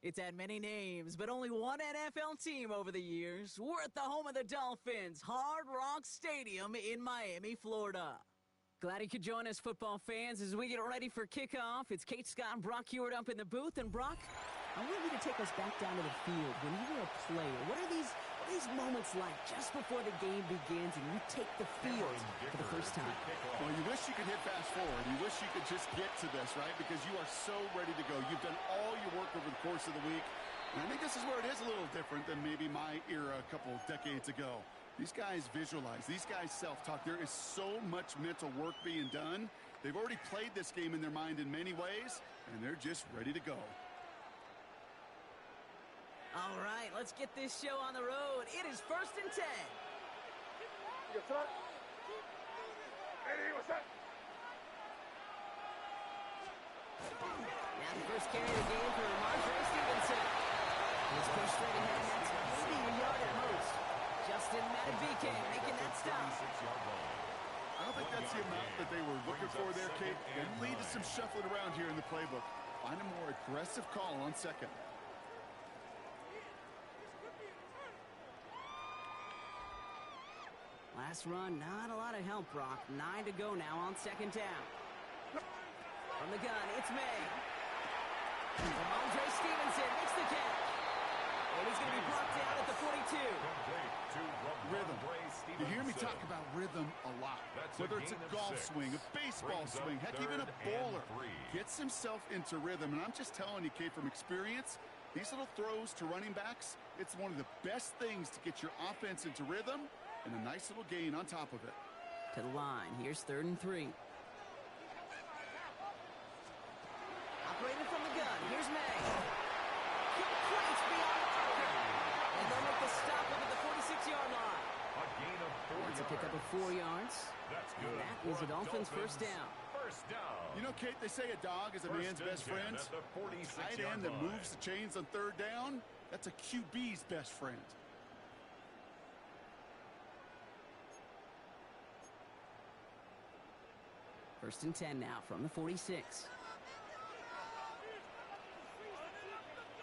It's had many names, but only one NFL team over the years. We're at the home of the Dolphins, Hard Rock Stadium in Miami, Florida. Glad you could join us, football fans, as we get ready for kickoff. It's Kate, Scott, and Brock Hewitt up in the booth. And Brock, I want you to take us back down to the field. When you were a player, what are these moments like just before the game begins and you take the field for the first time? Well, you wish you could hit fast forward. You wish you could just get to this, right? Because you are so ready to go. You've done all your work over the course of the week. And I think this is where it is a little different than maybe my era a couple decades ago. These guys visualize. These guys self-talk. There is so much mental work being done. They've already played this game in their mind in many ways, and they're just ready to go. All right, let's get this show on the road. It is 1st and 10. Yes, sir. Hey, what's that? Now the first carry of the game for Madden Stevenson. He's pushed straight ahead. That's maybe a yard at most. Justin Madden making that stop. I don't think that's the amount that they were looking for there, Kate. And lead to some shuffling around here in the playbook. Find a more aggressive call on second. Last run, not a lot of help, Brock. 9 to go now on 2nd down. From the gun, it's May. Madden Stevenson makes the catch. And he's going to be brought down at the 42. Rhythm. You hear me talk about rhythm a lot. Whether it's a golf swing, a baseball swing, heck, even a bowler. Gets himself into rhythm. And I'm just telling you, Kate, from experience, these little throws to running backs, it's one of the best things to get your offense into rhythm and a nice little gain on top of it. To the line. Here's 3rd and 3. Operating from the gun. Here's May. Complete beyond Parker. And they'll make the stop up at the 46-yard line. A gain of 4 yards. That's a pickup of 4 yards. That's good. And that is the Dolphins' first down. First down. You know, Kate, they say a dog is a man's best friend. A tight end that moves the chains on 3rd down, that's a QB's best friend. First and 10 now from the 46.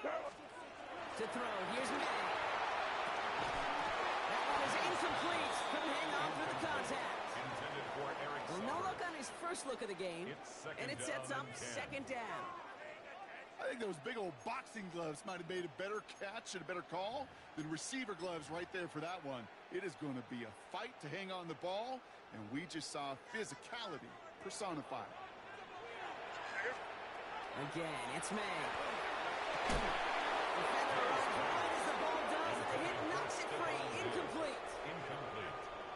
To throw, here's May. That one is incomplete. Couldn't hang on through the contact. Well, no luck on his first look of the game. And it sets up 2nd down. I think those big old boxing gloves might have made a better catch and a better call than receiver gloves right there for that one. It is going to be a fight to hang on the ball, and we just saw physicality personified. Again, it's May. Defender runs wide as the ball does. The hit knocks it free. Incomplete.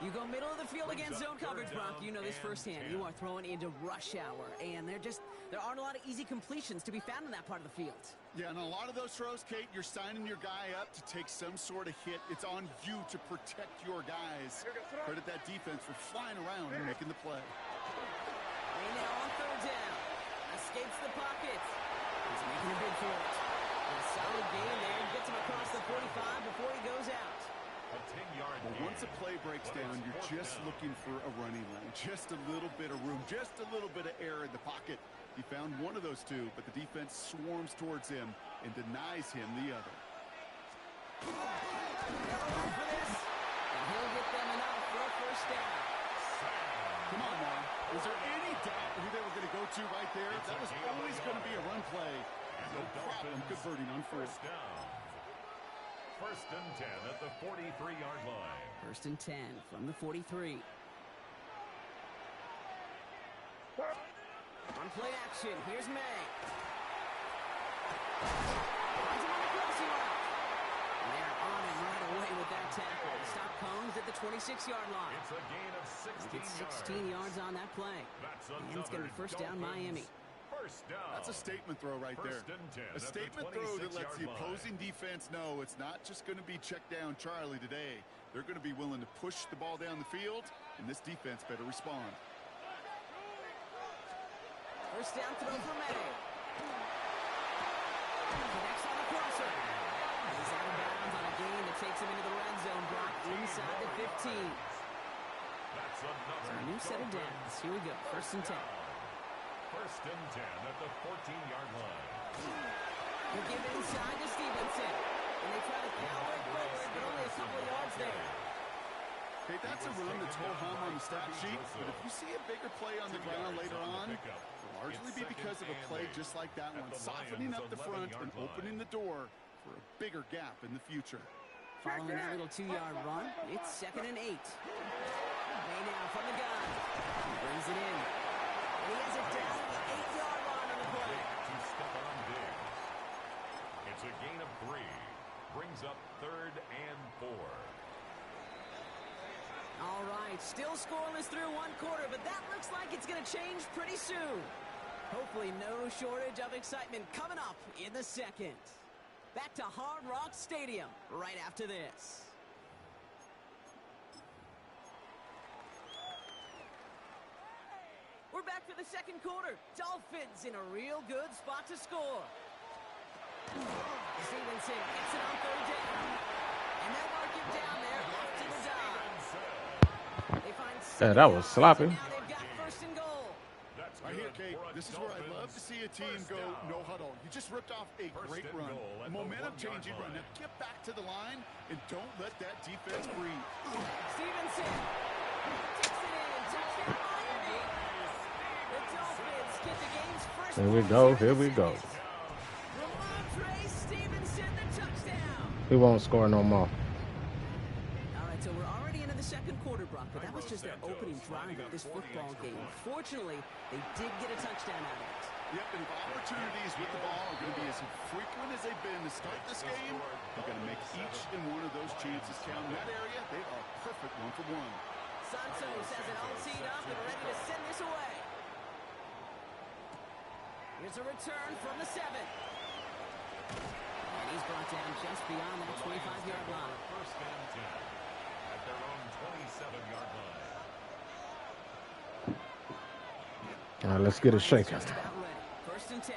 You go middle of the field against zone coverage, Brock. You know this firsthand. You are throwing into rush hour, and there aren't a lot of easy completions to be found in that part of the field. Yeah, and a lot of those throws, Kate, you're signing your guy up to take some sort of hit. It's on you to protect your guys. Credit that defense for flying around and making the play. And now on 3rd down. Escapes the pocket. He's making a bid for it. A solid gain there. Gets him across the 45 before he goes out. A 10-yard Well, once a play breaks down, you're just looking for a running lane. Just a little bit of room. Just a little bit of air in the pocket. He found one of those two, but the defense swarms towards him and denies him the other. For this, and he'll get them enough for a first down. Come on now. Was there any doubt who they were going to go to right there? That was always going to be a run play. No problem converting on first down. 1st and 10 at the 43-yard line. 1st and 10 from the 43. On play action, here's May. Finds him on the crossing route. And they're on him right away with that tackle. Stop Combs at the 26-yard line. It's a gain of 16 yards. 16 yards on that play. And it's going to be first down Miami. First down. That's a statement throw right there. A statement throw that lets the opposing defense know it's not just going to be check down Charlie today. They're going to be willing to push the ball down the field, and this defense better respond. First down throw for May. Connects on the crosser. He's out of bounds on a gain that takes him into the red zone. Block inside the 15. That's another new set of downs. Here we go. 1st and 10. 1st and 10 at the 14-yard line. They give it inside to Stevenson. And they try to power it forward, but only a couple of yards there. Hey, that's a run that's ho-hum on the stat sheet, but if you see a bigger play on the ground later on, it'll largely be because of a play just like that one, softening up the front and opening the door for a bigger gap in the future. Following that little 2-yard run, it's 2nd and 8. May now from the gun. He brings it in. And he has it down at the 8-yard line on the play. To step on big. It's a gain of 3. Brings up 3rd and 4. All right, still scoreless through one quarter, but that looks like it's going to change pretty soon. Hopefully no shortage of excitement coming up in the second. Back to Hard Rock Stadium right after this. We're back for the second quarter. Dolphins in a real good spot to score. Stevenson gets it on 3rd down. And they'll mark him down there left to the dime. They find Yeah, that was sloppy. now they've got 1st and goal. Right here, Kate, this is where I'd love to see a team go no huddle. You just ripped off a great run. Momentum-changing run. Now get back to the line and don't let that defense breathe. Stevenson takes it in. Touchdown Miami. The Dolphins get the game's first. Here we go. Here we go. Ramondre Stevenson, the touchdown. He won't score no more. All right, so we're already into the second quarter, Brock, but that was just their opening drive of this football game. Fortunately, they did get a touchdown out of it. Yep, and if opportunities with the ball are going to be as frequent as they've been to start this game, they're going to make each and one of those chances count. In that area, they are perfect 1-for-1. Santos has it all teed up and ready to send this away. Here's a return from the 7. And he's brought down just beyond that 25-yard line. 1st and 10 at their own 27-yard line. All right, let's get it shaking. Just about ready. 1st and 10.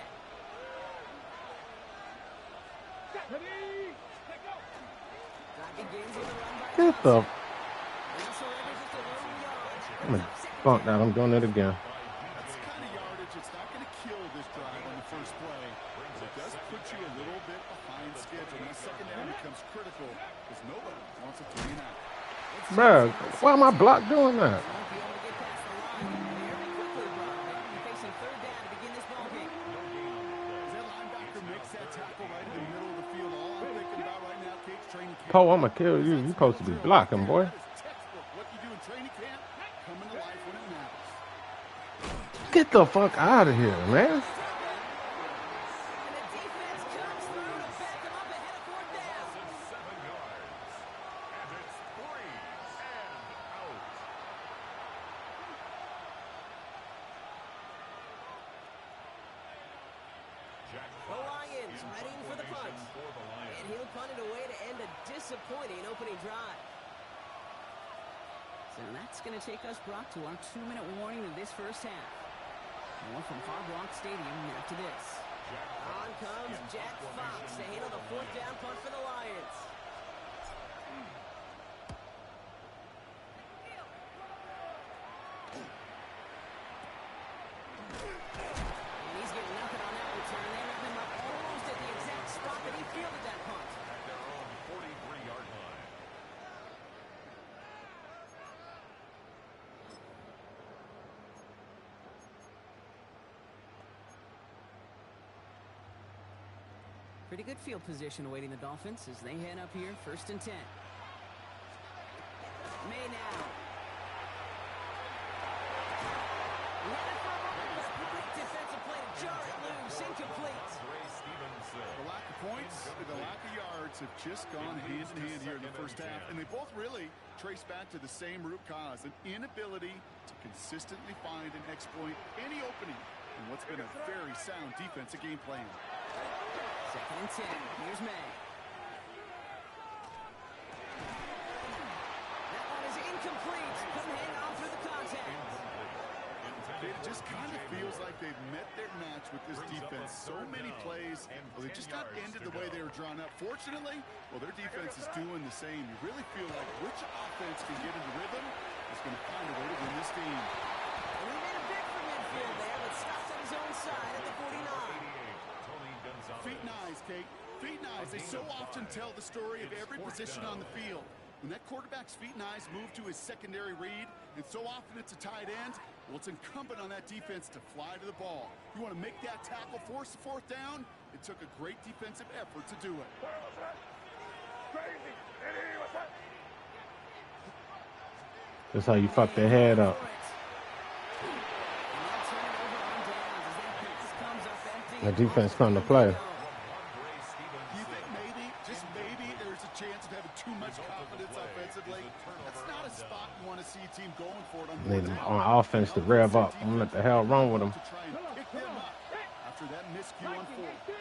Get the... I'm going to bump that. I'm doing it again. That's the kind of yardage. It's not going to kill this drive on the first play. It does put you a little bit behind schedule. And that second down becomes critical because nobody wants a 3-and-out. Bruh, why am I blocked doing that? Poe, I'm going to kill you. You're supposed to be blocking, boy. Get the fuck out of here, man. The Lions ready for the punt. And he'll punt it away to end a disappointing opening drive. So that's going to take us, Brock, to our 2-minute warning of this first half. More from Hard Rock Stadium after this. On comes Jack Fox to handle the 4th down punt for the Lions. And he's getting nothing on that return. They wrap him up almost at the exact spot that he fielded that punt. At their own 43-yard line. Pretty good field position awaiting the Dolphins as they head up here, 1st and 10. May now. Defensive play to jar it loose, incomplete. The lack of points and the lack of yards have just gone hand in hand here in the first half, and they both really trace back to the same root cause, an inability to consistently find and exploit any opening in what's been a very sound defensive game plan. 2nd and 10. Here's May. That one is incomplete. Couldn't hang on through the contact. It just kind of feels like they've met their match with this defense. So many plays, well, they just not ended the way they were drawn up. Fortunately, well, their defense is doing the same. You really feel like which offense can get into rhythm is going to find a way to win this game. And he made a big for midfield there, but stopped on his own side at the 49. Feet and eyes, Kate. Feet and eyes. They so often tell the story of every position on the field. When that quarterback's feet and eyes move to his secondary read, and so often it's a tight end, well, it's incumbent on that defense to fly to the ball. You want to make that tackle, force the fourth down? It took a great defensive effort to do it. That's how you fuck their head up. The defense come to play. You think maybe, just maybe, there's a chance of having too much confidence offensively? That's not a spot you want to see a team going for it on Need them on offense to rev up. I'm what the hell wrong with them. to try and pick them up after that miscue on fourth.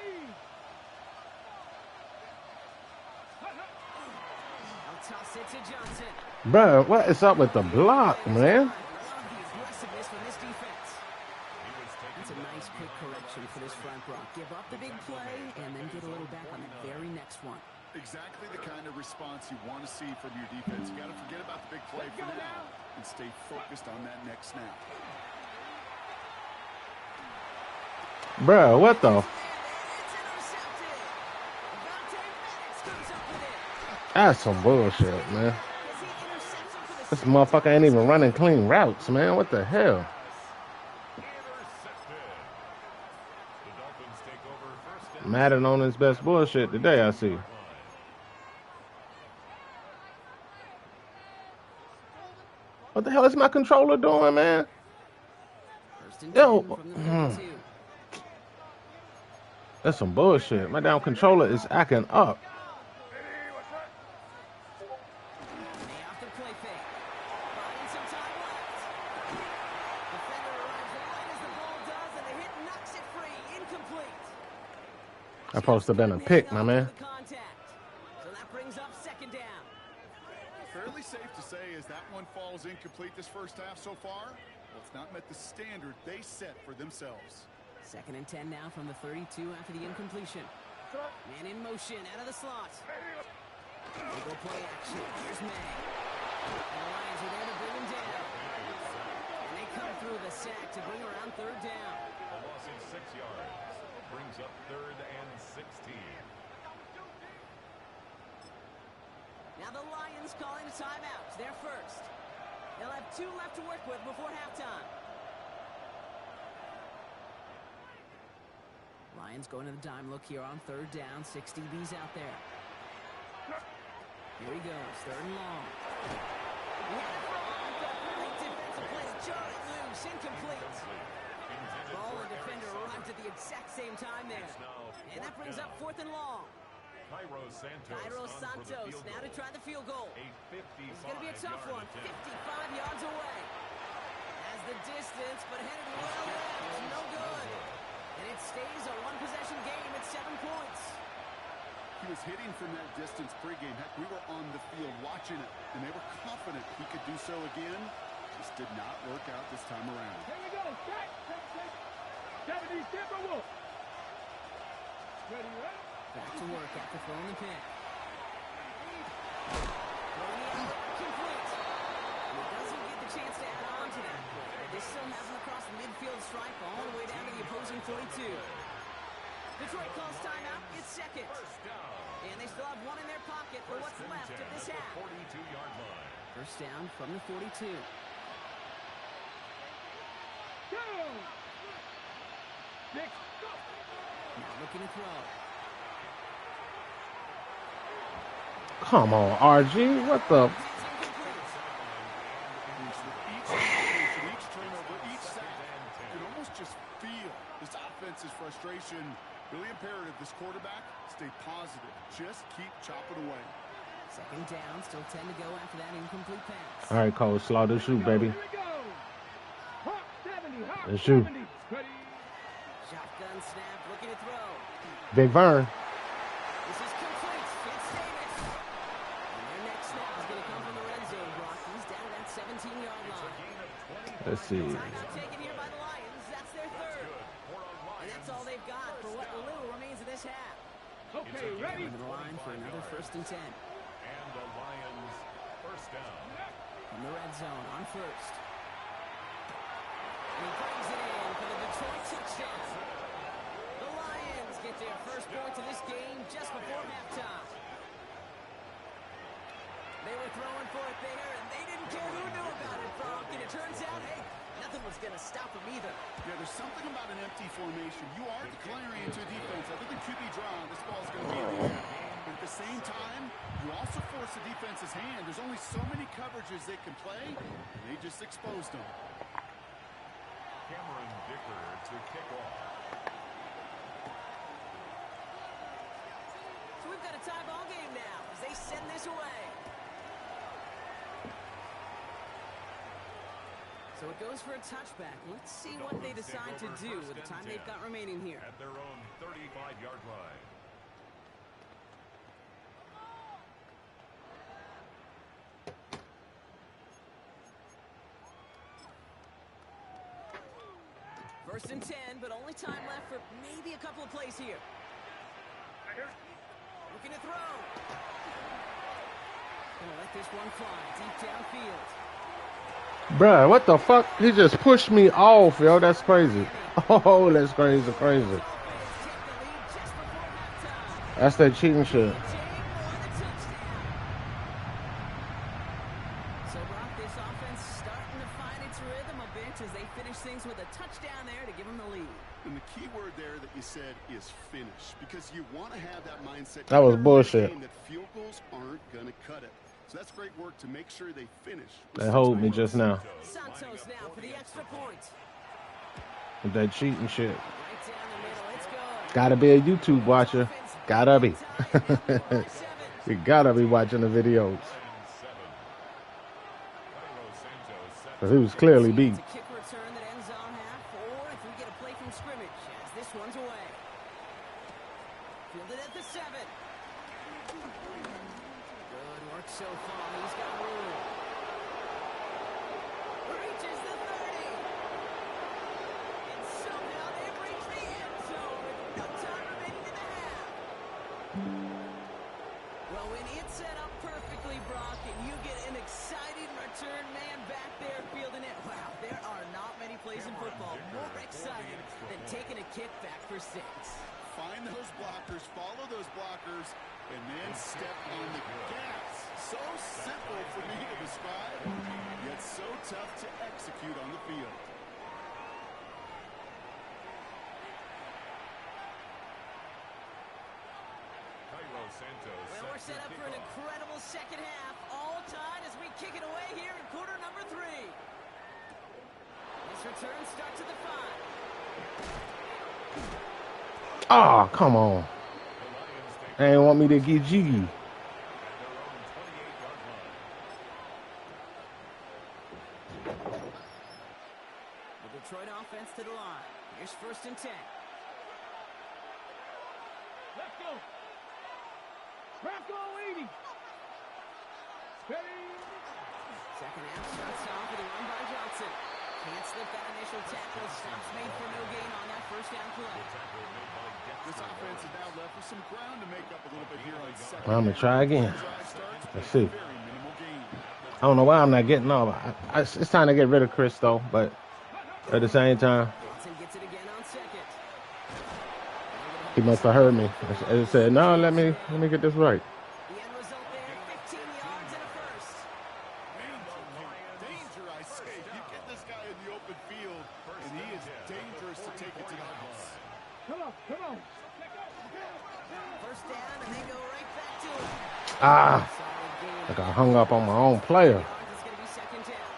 I'll toss it to Johnson. Bruh, what is up with the block, man? Aggressiveness from this defense. That's a nice quick correction for this front row. Give up the big play and then get a little back on the very next one. Exactly the kind of response you want to see from your defense. You got to forget about the big play for now and stay focused on that next snap. Bruh, what the? It's intercepted. Comes up with it. That's some bullshit, man. As he intercepts him for the This motherfucker ain't even running clean routes, man. What the hell? Intercepted. The Dolphins take over first and Madden on his best bullshit today, I see. What the hell is my controller doing, man? first and Yo. 10 from the 32. That's some bullshit. My damn controller is acting up. They off the play fake. Buying some time left. Defender arrives right as the ball does, and the hit knocks it free. Incomplete. That supposed to have been a pick, my man. The contact. So that brings up second down. Fairly safe to say as that one falls incomplete this first half so far, well, it's not met the standard they set for themselves. Second and 10 now from the 32 after the incompletion. Man in motion out of the slot. They go play action. Here's May. And the Lions are there to bring him down. And they come through the sack to bring around third down. a loss of 6 yards. Brings up third and 16. Now the Lions calling a timeout. They're first. They'll have 2 left to work with before halftime. Lions going to the dime look here on third down. 6 DBs out there. Here he goes. Third and long. Great defensive play. Jarring loose. Incomplete. Ball and defender arrived at the exact same time there. And that brings up fourth and long. Cairo Santos, Cairo on for the Santos field now to goal. try the field goal. A 55 It's going to be a tough one. attempt. 55 yards away. Has the distance, but headed well left. No good. And it stays a one-possession game at 7 points. He was hitting from that distance pregame. Heck, we were on the field watching it, and they were confident he could do so again. Just did not work out this time around. Here we go. Check. 70 Timberwolves. Ready, ready? Back to work after throwing the pick. Throwing the out, complete. And he doesn't get the chance to add on to that. But this still has him across the midfield stripe all the way down to the opposing 42. Detroit calls timeout. It's second. First down. And they still have 1 in their pocket for what's First and left 10 of this at half. the 42-yard line. First down from the 42. Go. Next. Go. Now looking to throw. Come on, RG. What the? It's incomplete. Each situation, each turnover, each sack, you can almost just feel this offense's frustration. Really imperative, this quarterback, stay positive. Just keep chopping away. Second down, still 10 to go after that incomplete pass. All right, Cole, slow this shoot, baby. Here we go. Hawk 70. Hawk Let's shoot. 70. Ready. Shotgun snap, looking to throw. Big Vern. This is complete. It's Davis. And their next snap is going to come from the red zone, Brock. He's down at that 17-yard line. Let's see. Timeout taken here by the Lions. That's their third. And that's all they've got for what little remains of this half. Okay, ready. Over the line for another first and 10. And the Lions first down. From the red zone on first. And he brings it in for the Detroit touchdown. The Lions get their first points of this game just before halftime. They were throwing for it there, and they didn't care who knew about it, Frank. And it turns out, hey, nothing was going to stop them either. Yeah, there's something about an empty formation. You are declaring into a defense. Other than QB draw, this ball's going to be in the air. But at the same time, you also force the defense's hand. There's only so many coverages they can play, and they just exposed them. Cameron Dicker to kick off. So we've got a tie ball game now as they send this away. So it goes for a touchback. Let's see what they decide to do with the time they've got remaining here. At their own 35-yard line. First and 10, but only time left for maybe a couple of plays here. Looking to throw. Gonna let this one fly deep downfield. Bruh, what the fuck? He just pushed me off, yo. That's crazy. Oh, that's crazy, crazy. That's that cheating shit. So, Brock, this offense starting to find its rhythm a bit as they finish things with a touchdown there to give them the lead. And the key word there that you said is finish, because you want to have that mindset. That was bullshit. That field goals aren't going to cut it. So that's great work to make sure they finish. They hold me just now. Santos now for the extra point. With that cheating shit. Right down the middle, it's good. Gotta be a YouTube watcher. Gotta be. You gotta be watching the videos. Because he was clearly beat. It's a kick return that ends on half, or if we get a play from scrimmage, as this one's away. Fielded at the 7. Good work so far. He's got room. Reaches the 30. And somehow they've reached the end zone with no time remaining in the half. Well, when it's set up perfectly, Brock, and you get an exciting return man back there fielding it, wow, there are not many plays in football more exciting than taking a kick back for 6. Find those blockers, follow those blockers, and then step on the gas. So simple for me to describe, yet so tough to execute on the field. Well, we're set up for an incredible second half. All tied as we kick it away here in quarter number 3. This return starts at the 5. Oh, come on. They ain't want me to get jiggy. The Detroit offense to the line. Here's first and 10. Let's go. Rocco 80. Steady. Second half starts off with a run by Johnson. Can't slip that initial tackle. Stops made for no gain on that first down play. This offense is now left with some ground to make up a little bit here on second. I'm going to try again. Let's see. I don't know why I'm not getting off. It's time to get rid of Chris, though. But at the same time, Johnson gets it again on second. he must have heard me. I said, no, let me get this right. The end result there, 15 yards and a first. Danger, I say. You get this guy in the open field, and he is dangerous to take it to the house. Come on, come on. First down, and they go right back to him. Ah, Solid game. I got hung up on my own player. It's going to be second down.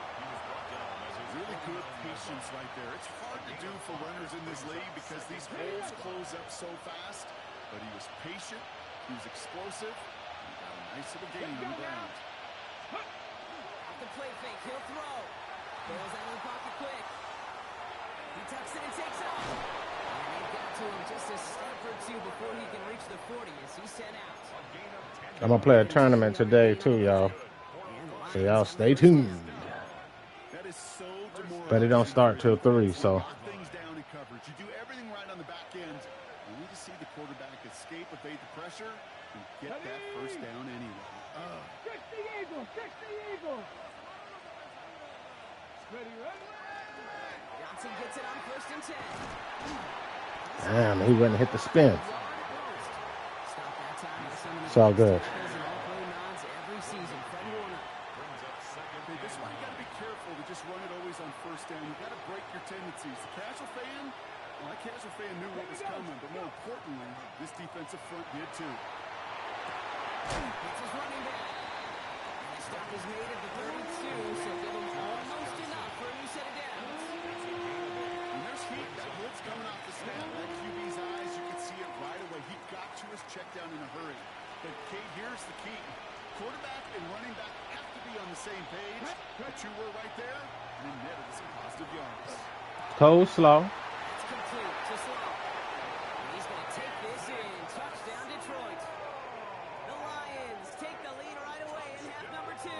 Really good patience right there. It's hard to do for runners in this league because these holes close up so fast. But he was patient, he was explosive, and he got a nice little gain on the ground. Off the play fake, he'll throw. Goes out of the pocket quick. He tucks it and takes off. And they've got to him just a step or two before he can reach the 40 as he's sent out. I'm going to play a tournament today, too, y'all. So y'all stay tuned. That is so demoralizing. But it don't start till 3, so. Lock things down in coverage. You do everything right on the back end. You need to see the quarterback escape, evade the pressure, and get that first down anyway. Fix the eagle. Fix the eagle. Ready, ready. Johnson gets it on first and 10. Damn, he wouldn't hit the spin. It's all good. This is why you got to be careful to just run it always on first down. You got to break your tendencies. The casual fan, well, that casual fan knew what was coming, but more importantly, this defensive front did too. It's his running back. The stop is made at the 32, so give him almost enough for a new set of downs. And there's heat. That blitz coming off the snap. That QB's eyes, you can see it right away. He got to his check down in a hurry. But, Kate, here's the key. Quarterback and running back have to be on the same page. The two were right there, and they netted some positive yards. Cole Slow. It's complete to Slow. And he's going to take this in. Touchdown, Detroit. The Lions take the lead right away in half number 2.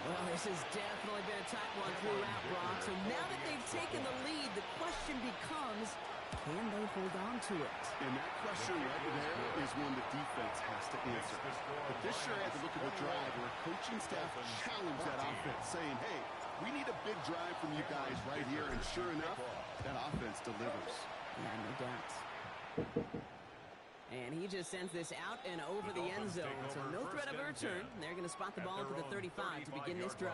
Well, this has definitely been a tight one throughout, Brock. So now that they've taken the lead, the question becomes, can they hold on to it? And that question right there is one the defense has to answer. But this sure had to look at the drive where coaching staff challenged that offense, saying, hey, we need a big drive from you guys right here. And sure enough, that offense delivers. Yeah, no doubt. And he just sends this out and over the end zone. So no threat of a return. They're going to spot the ball to the 35 to begin this drive.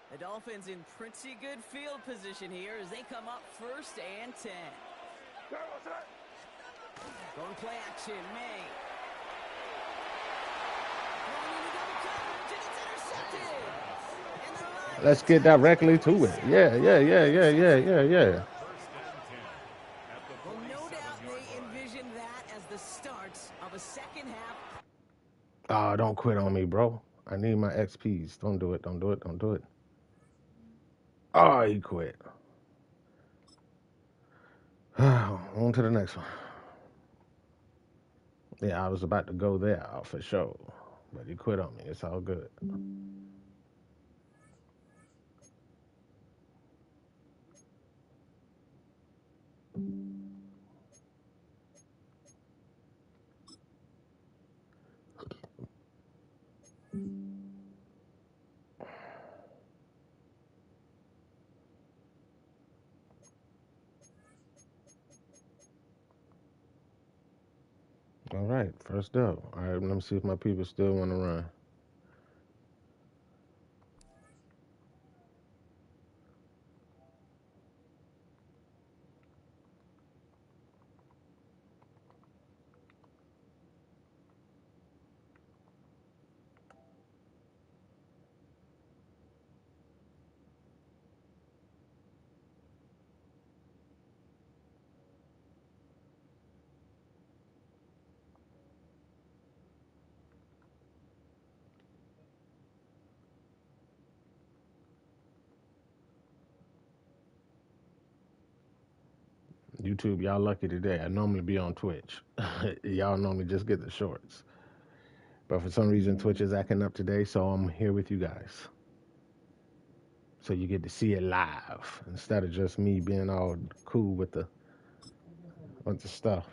The Dolphins in pretty good field position here as they come up 1st and 10. Going play action, May. Let's get directly to it. Yeah. Well, no doubt they envision that as the start of a second half. Oh, don't quit on me, bro. I need my XPs. Don't do it. Oh, he quit. On to the next one. Yeah, I was about to go there for sure, but he quit on me. It's all good. All right, first up. All right, let me see if my people still want to run. YouTube, y'all lucky today. I normally be on Twitch. Y'all normally just get the shorts. But for some reason, Twitch is acting up today, so I'm here with you guys. So you get to see it live instead of just me being all cool with the bunch of stuff.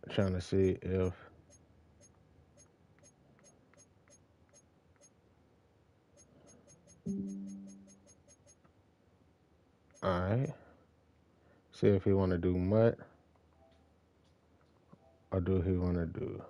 Trying to see if all right. See if he want to do MUT or do he want to do.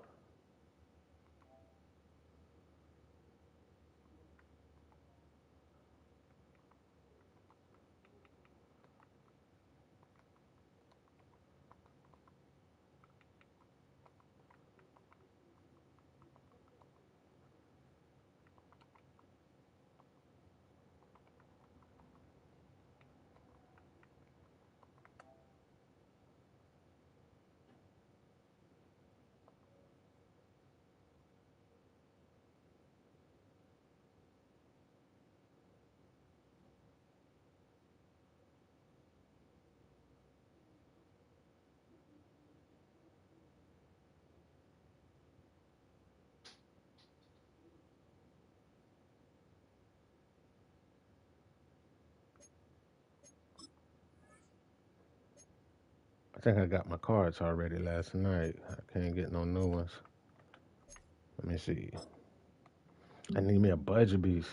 I think I got my cards already last night. I can't get no new ones. Let me see. I need me a budget beast.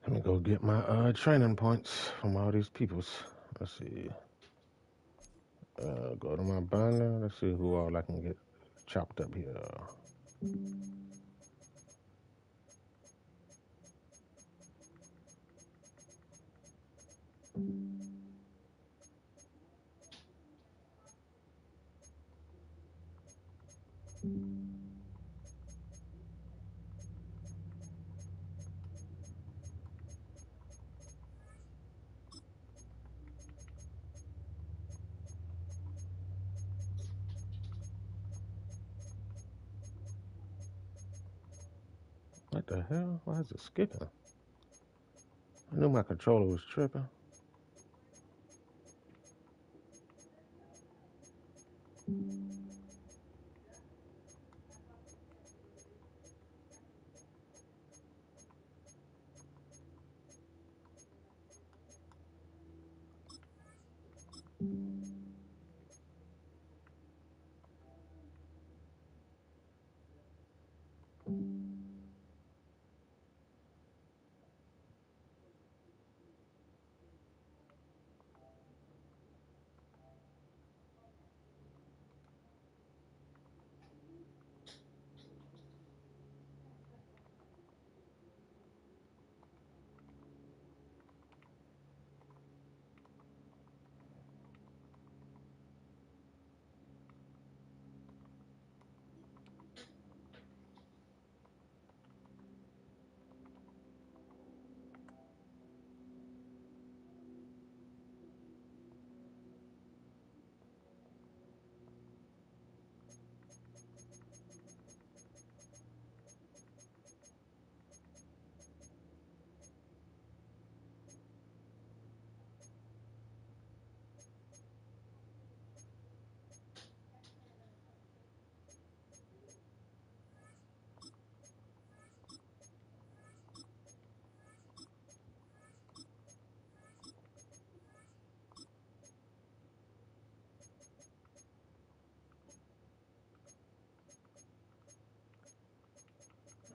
Let me go get my training points from all these peoples. Let's see. Go to my binder. Let's see who all I can get chopped up here. What the hell? Why is it skipping? I knew my controller was tripping.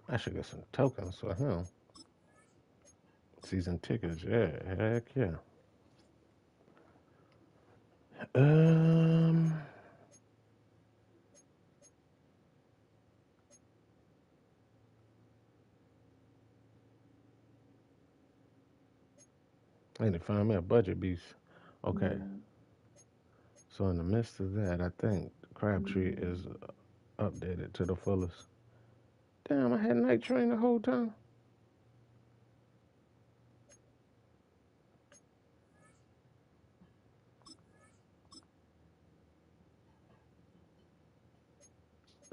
I should get some tokens for him. Season tickets, yeah, heck yeah. Um, I need to find me a budget beast. Okay, so in the midst of that, I think Crabtree is updated to the fullest. Damn, I had night train the whole time.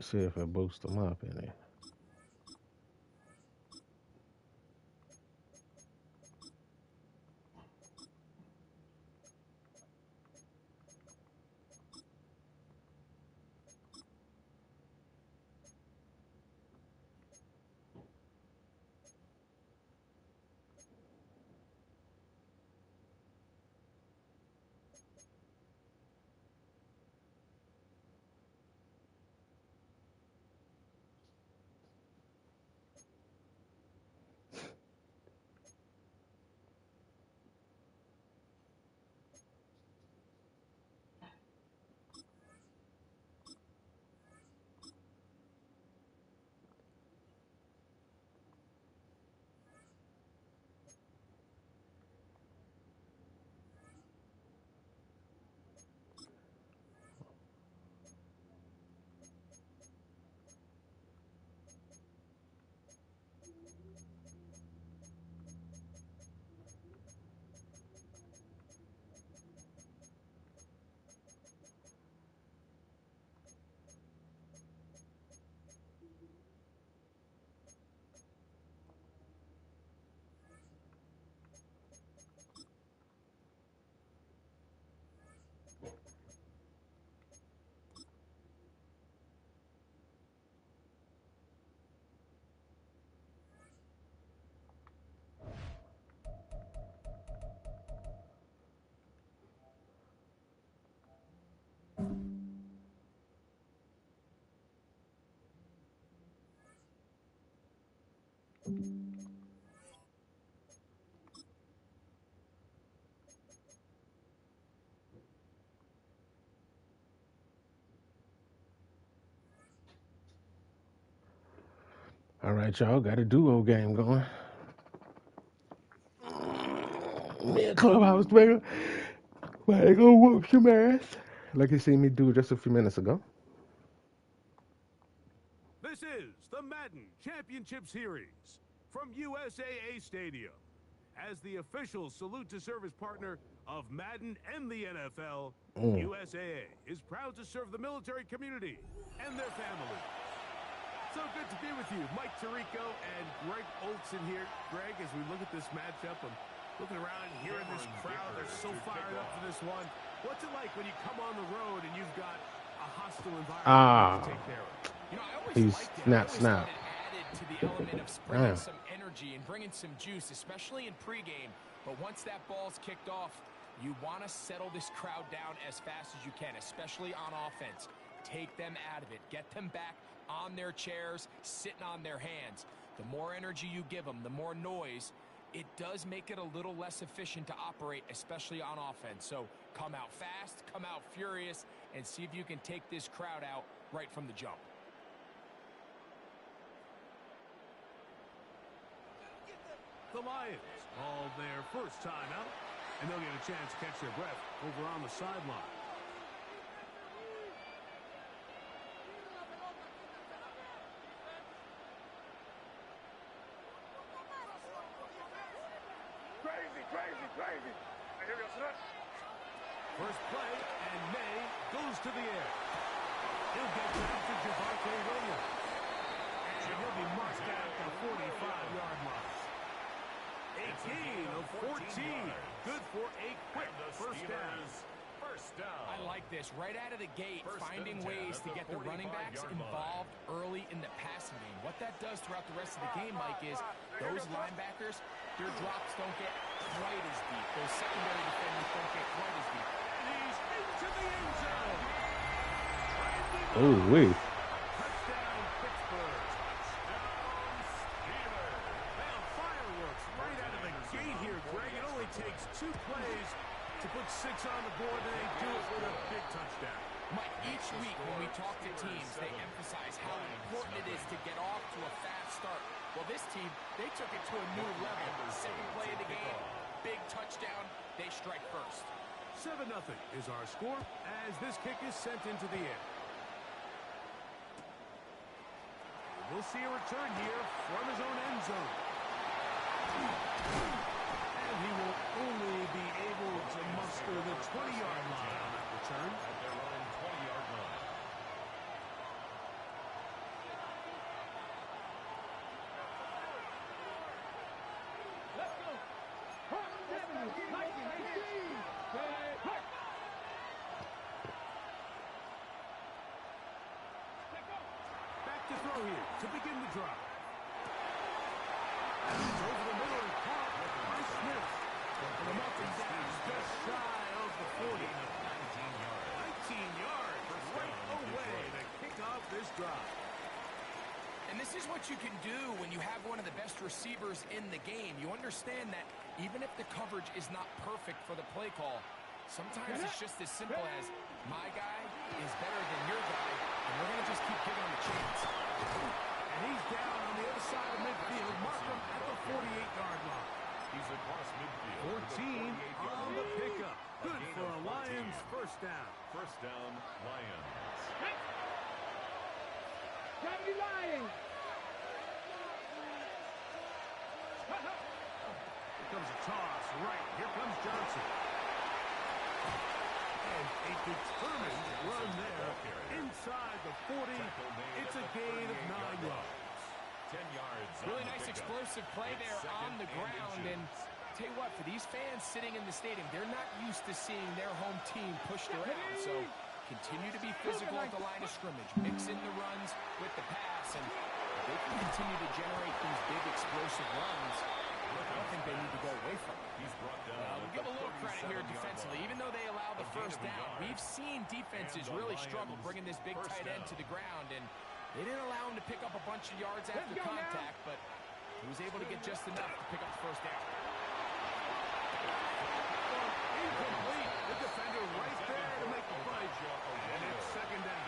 See if it boosts them up in it. All right, y'all. Got a duo game going. Me and Clubhouse player. But I go whoop some ass. Like you seen me do just a few minutes ago. This is the Madden Championship Series from USAA Stadium. As the official salute to service partner of Madden and the NFL, USAA is proud to serve the military community and their families. So good to be with you, Mike Tirico and Greg Olson here. Greg, as we look at this matchup, I'm looking around and hearing this crowd. They're so fired up for this one. What's it like when you come on the road and you've got a hostile environment to take care of? You know, I always He's liked it. snap, I always snap. thought it added to the element of bringing some energy and bringing some juice, especially in pregame. But once that ball's kicked off, you want to settle this crowd down as fast as you can, especially on offense. Take them out of it. Get them back on their chairs, sitting on their hands. The more energy you give them, the more noise, it does make it a little less efficient to operate, especially on offense. So come out fast, come out furious, and see if you can take this crowd out right from the jump. The Lions called their first time out, and they'll get a chance to catch their breath over on the sideline. Crazy. Here we go, first play, and May goes to the air. He'll get down to Javonte Williams. And he'll be marked down at the 45-yard line. A gain of 14. Good for a quick first down. I like this. Right out of the gate, finding ways to get the running backs involved early in the passing game. What that does throughout the rest of the game, Mike, is those linebackers, their drops don't get quite as deep. Those secondary defenders don't get quite as deep. He's into the end zone. Oh, wait. Touchdown, Pittsburgh. Well, fireworks right out of the gate here, Greg. It only takes 2 plays to put 6 on the board, and they do it with a big touchdown. Mike, each week when we talk to teams, they emphasize how important it is to get off to a fast start. Well, this team, they took it to a new level. Second play of the game, big touchdown, they strike first. 7-0 is our score as this kick is sent into the air. We'll see a return here from his own end zone. And he will only be able to muster the 20-yard line on that return. At their own 20-yard line. to begin the drive. It's over the middle and caught by Smith. And the Muffins down just shy of the 40. 19 yards right away to kick off this drive. And this is what you can do when you have one of the best receivers in the game. You understand that even if the coverage is not perfect for the play call, sometimes it's just as simple as my guy is better than your guy, and we're going to just keep giving him a chance. And he's down on the other side of midfield. Mark him at the 48-yard line. He's across midfield. 14 on the pickup. Good for a Lions first down. First down, Lions. Here comes a toss. Right. Here comes Johnson. And a determined run there inside the 40. It's a gain of 9 yards. 10 yards. Really nice explosive play there on the ground. And tell you what, for these fans sitting in the stadium, they're not used to seeing their home team pushed around. So continue to be physical at the line of scrimmage. Mix in the runs with the pass. And if they can continue to generate these big explosive runs, I don't think they need to go away from it. He's brought down. We'll give a little credit here defensively. Even though they allow the first down, we've seen defenses really struggle bringing this big tight end to the ground. And they didn't allow him to pick up a bunch of yards after contact, but he was able to get just enough to pick up the first down. Incomplete. The defender right there to make the fight. And it's second down.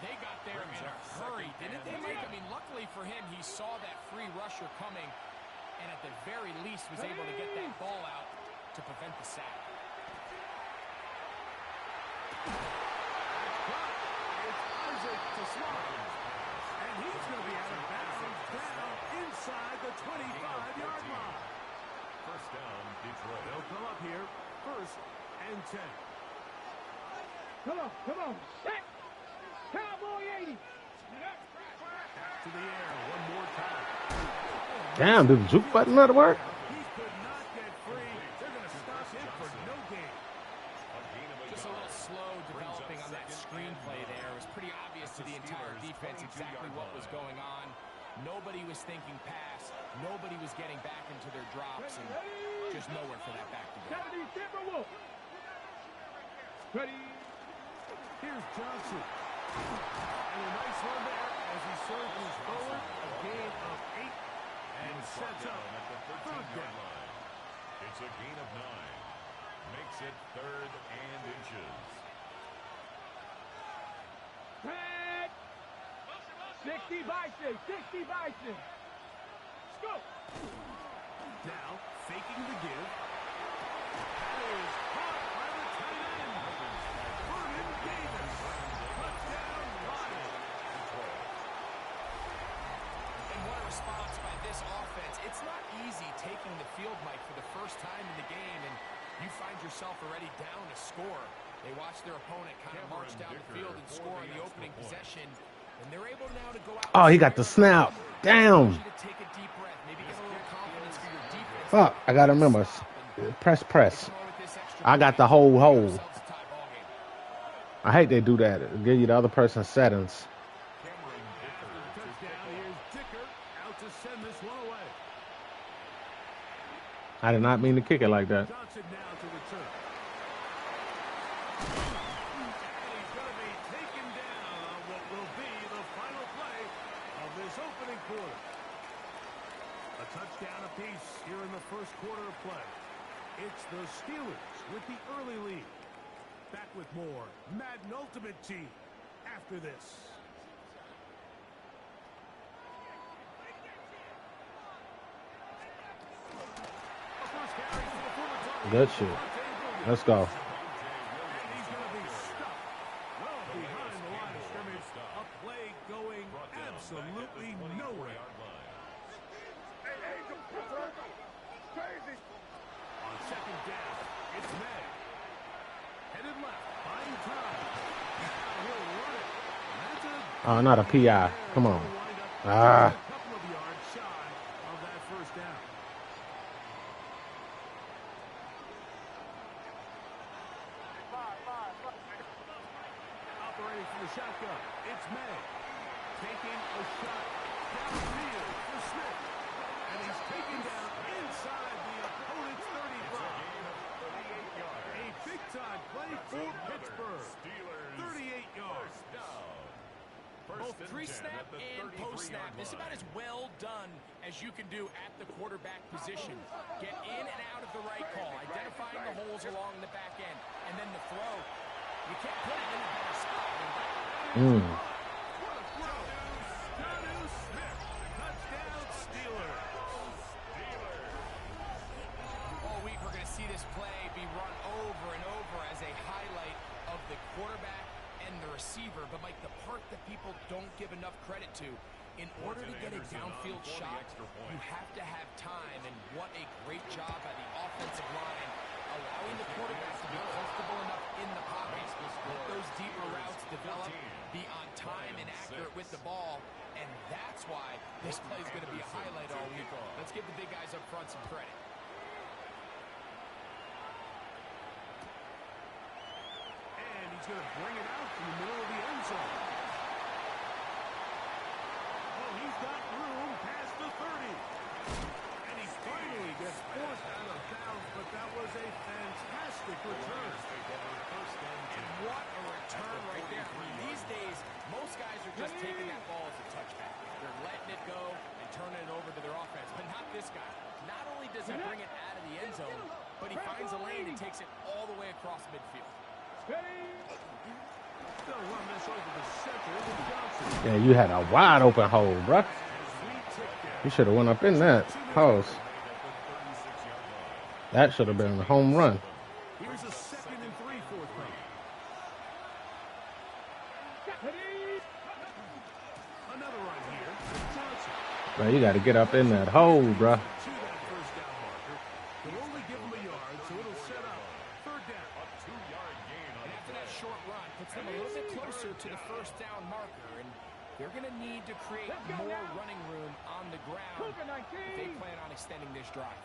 They got there in a hurry, didn't they, Mike? I mean, luckily for him, he saw that free rusher coming, and at the very least was able to get that ball out to prevent the sack. It's Isaac to slide. And he's going to be out of bounds down inside the 25-yard line. First down, Detroit. They'll come up here, first and 10. Come on. Set. Cowboy 80. To the air one more time. Damn, did the juke button not work? He could not get free. They're going to stop him for no gain. Just a little slow developing on that screenplay there. It was pretty obvious to the entire defense exactly what was going on. Nobody was thinking pass. Nobody was getting back into their drops, and just nowhere for that back to go. Ready. Here's Johnson. And a nice run there as he surges forward. A gain of 8 and sets up at the third 13-yard down. line. It's a gain of 9. Makes it 3rd and inches. Red. 60 Bison. 60 Bison. Let's go. Now, faking the give. That is caught by the tight end. Vernon Davis. Touchdown, Lions. And what a response by this offense. It's not easy taking the field, Mike, for the first time in the game, and you find yourself already down a score. They watch their opponent kind of march down the field and score on the opening possession, and they're able now to go out. Oh, he got the snap. Damn. Take a deep breath, maybe get a little confidence for your defense. Fuck, I gotta remember. Press. I got the whole hole. I hate they do that. It'll give you the other person's settings. After the touchdown, here's Dicker out to send this one away. I did not mean to kick it like that. Johnson now to return. And he's going to be taken down on what will be the final play of this opening quarter. A touchdown apiece here in the first quarter of play. It's the Steelers with the early lead. Back with more Madden Ultimate Team after this. Good shit. Let's go. And he's going to be stuck well behind the line of scrimmage. A play going absolutely nowhere. On second down, it's May. Headed left, buying time. Now he'll run it. That's a Oh, not a PI. Come on. wind-up. Ah. A couple of yards shy of that first down. Operating from the shotgun, it's May. taking a shot downfield for Smith. And he's taken down inside the opponent's 35. A big-time play for Pittsburgh. 38 yards. Both pre-snap and post-snap. This is about as well done as you can do at the quarterback position. Get in and out of the right call, identifying the holes along the back end, and then the throw. You can't put it in a better spot. What a throw. Jonnu Smith. Touchdown Steelers. All week we're going to see this play be run over and over as a highlight of the quarterback and the receiver. But, Mike, the part that people don't give enough credit to, in order to get a downfield shot, you have to have time. And what a great job by the offensive line, allowing the quarterback to be comfortable enough in the pocket, let those deeper routes develop, be on time and accurate with the ball. And that's why this play is going to be a highlight all week. Let's give the big guys up front some credit. And he's going to bring it out from the middle of the end zone. Oh, he's got room past the 30. And he finally gets forced out of bounds, but that was a fantastic return. And what a return right there. I mean, these days, most guys are just taking that ball as a touchback. They're letting it go and turning it over to their offense, but not this guy. Not only does he bring it out of the end zone, but he finds a lane and takes it all the way across midfield. Yeah, you had a wide open hole, bruh. You should have went up in that. Pause. That should have been a home run. Here's a 2nd and 3 for them. Another run here. Johnson. Man, you got to get up in that hole, bruh. To that first down marker. They'll only give them a yard, so it'll set up 3rd down. A 2-yard gain on And after that short run, puts them a little bit closer to the first down marker, and they're going to need to create more running room on the ground if they plan on extending this drive.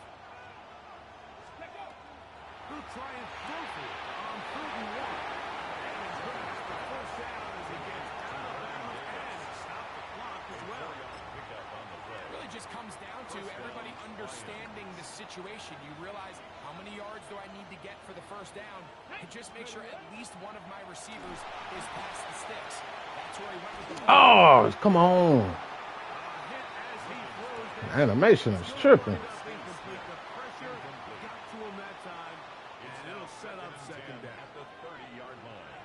They'll try and throw for it on 3rd and 1. And it's going to have the first down as he gets out of bounds and stop the clock as well. It really just comes down to everybody understanding the situation. You realize, how many yards do I need to get for the first down? And just make sure at least one of my receivers is past the sticks. That's where he went with the ball. Oh, come on. Animation is tripping. Set up 2nd down. At the 30-yard line.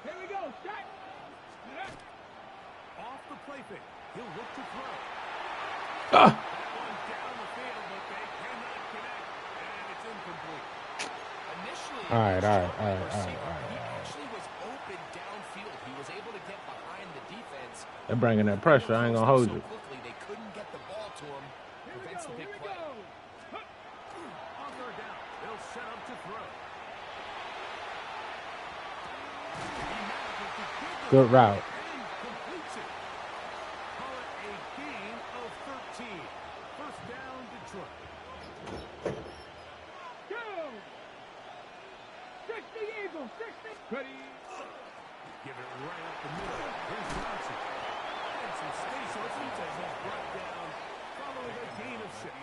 Here we go, shot. Off the play fake. He'll look to throw. Ah. That one down the field, but they cannot connect, and it's incomplete. Initially, All right. he actually was open downfield. He was able to get behind the defense. They're bringing that pressure. I ain't gonna hold you. So quickly, they couldn't get the ball to him. Prevents the big play. On 3rd down, they'll set up to throw. Good route. And completes it. Call it a gain of 13. First down, Detroit. Go. 60 Eagles, 60. Ready. Give it right up the middle. Here's Johnson. And some space on defense is brought down following a gain of 6.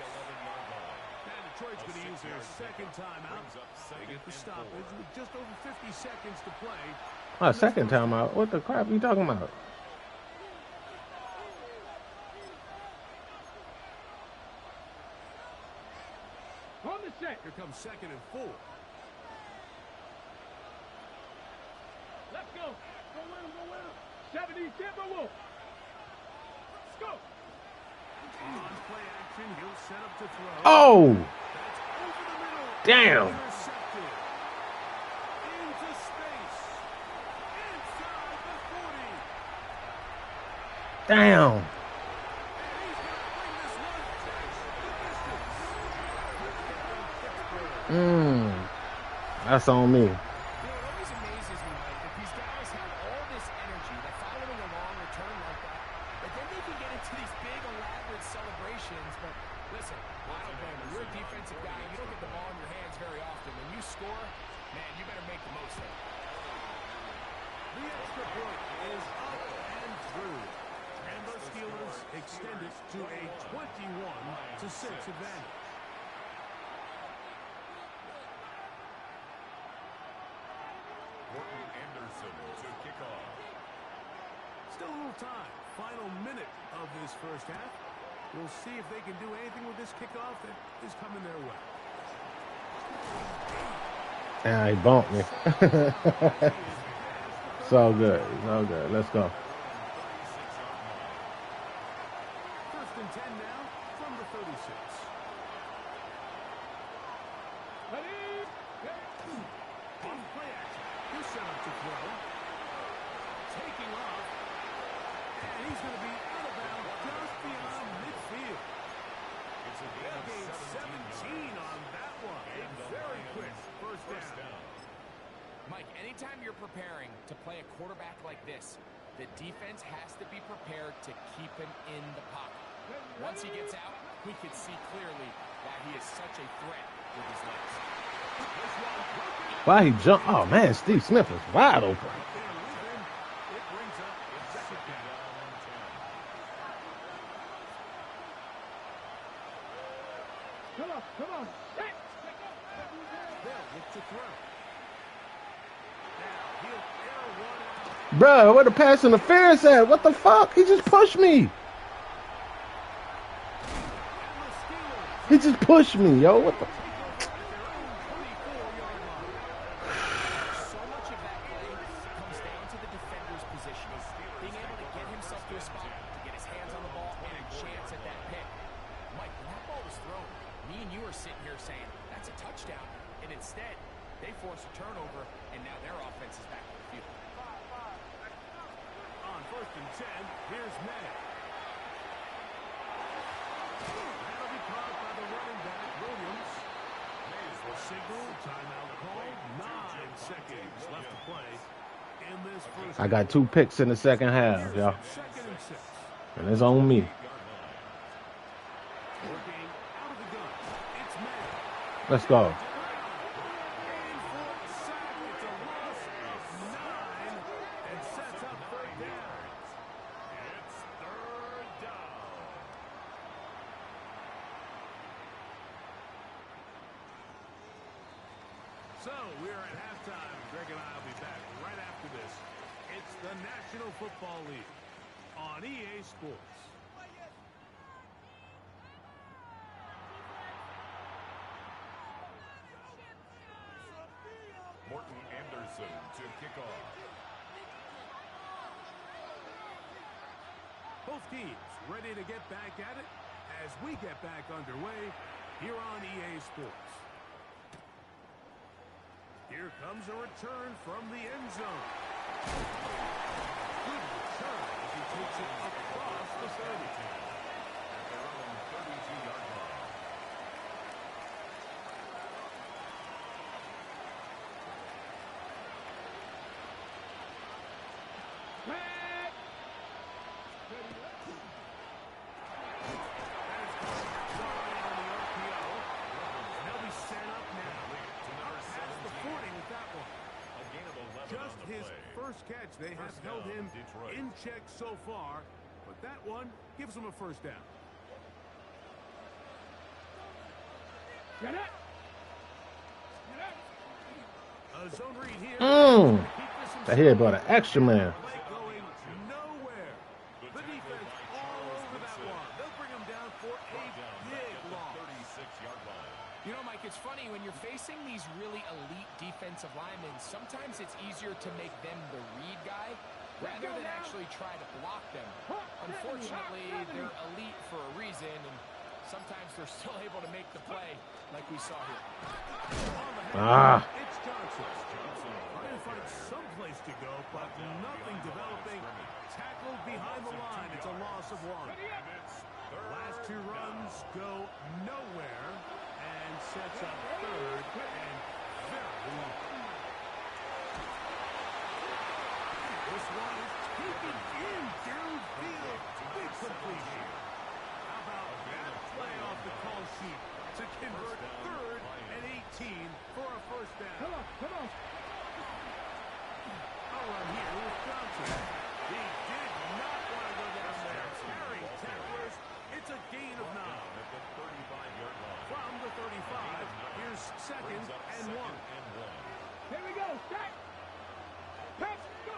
And Detroit's going to use their 2nd timeout. They get the stoppage with just over 50 seconds to play. Oh, 2nd timeout. What the crap are you talking about? On the set. Here comes 2nd and 4. Let's go. Go win. 70 Timberwolves. Let's go. On play action, he'll set up to throw. Oh, That's over the middle. damn. Intercepted. Into space. Inside the 40. Damn. And he's going to bring this one the distance. That's on me. You know, it always amazes me, Mike, that these guys have all this energy. They're following a long return like that, but then they can get into these big, elaborate celebrations. But listen, I don't blame you. You're a defensive guy. You don't get the ball in your hands very often. When you score, man, you better make the most of it. The extra point is up and through. And the Steelers extend it to a 21-6 advantage. Morton Anderson to kick off. Still a little time. Final minute of this first half. We'll see if they can do anything with this kickoff that is coming their way. Ah, he bumped me. So good. So good. Let's go. First and 10 now from the 36. On play action. He'll set up to throw. Taking off. And he's going to be out of bounds just beyond midfield. It's a gain of 17 on that one. A very quick first down. Mike, anytime you're preparing to play a quarterback like this, the defense has to be prepared to keep him in the pocket. Once he gets out, we can see clearly that he is such a threat with his legs. Why he jumped? Oh, man, Steve Smith is wide open. It brings up second down. Come on. Set. They'll look to throw. Now he'll air one out. Bruh, where the pass interference at? What the fuck? He just pushed me. He just pushed me, yo. What the? So much of that play comes down to the defender's position. Being able to get himself to a spot, to get his hands on the ball, and a chance at that pick. Mike, when that ball was thrown, me and you are sitting here saying, that's a touchdown. And instead, they force a turnover, and now their offense is back on the field. On first and 10, here's May. That'll be caught by the running back, Williams. The signal, timeout called. 9 seconds left to play in this first. I got 2 picks in the second half, y'all. Second and 6. And it's on me. Working out of the gun. It's May. Let's go. And for a sack, it's a loss of 9 and sets up third down. It's third down. So we're at halftime. Greg and I will be back right after this. It's the National Football League on EA Sports. Morton Anderson to kick off. Both teams ready to get back at it as we get back underway here on EA Sports. Here comes a return from the end zone. Good return as he takes it across the 30. At their own 32-yard line. They'll be set up now. That's the 40 with that one. A gain of 11 Just on the his play. first catch. They have First held down, him Detroit. in check so far, but that one gives him a first down. Get it. A zone read here. Mm. Keep this in I hear about an extra man. play going nowhere. The defense all over that one. They'll bring him down for a big loss. 36-yard line. You know, Mike, it's funny, when you're facing these really elite defensive linemen, sometimes it's easier to make them the read guy rather than actually try to block them. Unfortunately, they're elite for a reason, and sometimes they're still able to make the play like we saw here. Ah. It's Johnson. Trying to find some place to go, but nothing developing. Tackled behind the line. It's a loss of 1. Last 2 runs go nowhere and sets up third and very long. This one is taken in downfield. Big completion. How about that play off the call sheet to convert third and 18 for a first down? Come on. Oh, run here with Johnson. He did not want to go down there. Carrying tacklers. It's a gain of 9. At the 35-yard line. From the 35, here's second and 1. Here we go. Set. Pass. Go.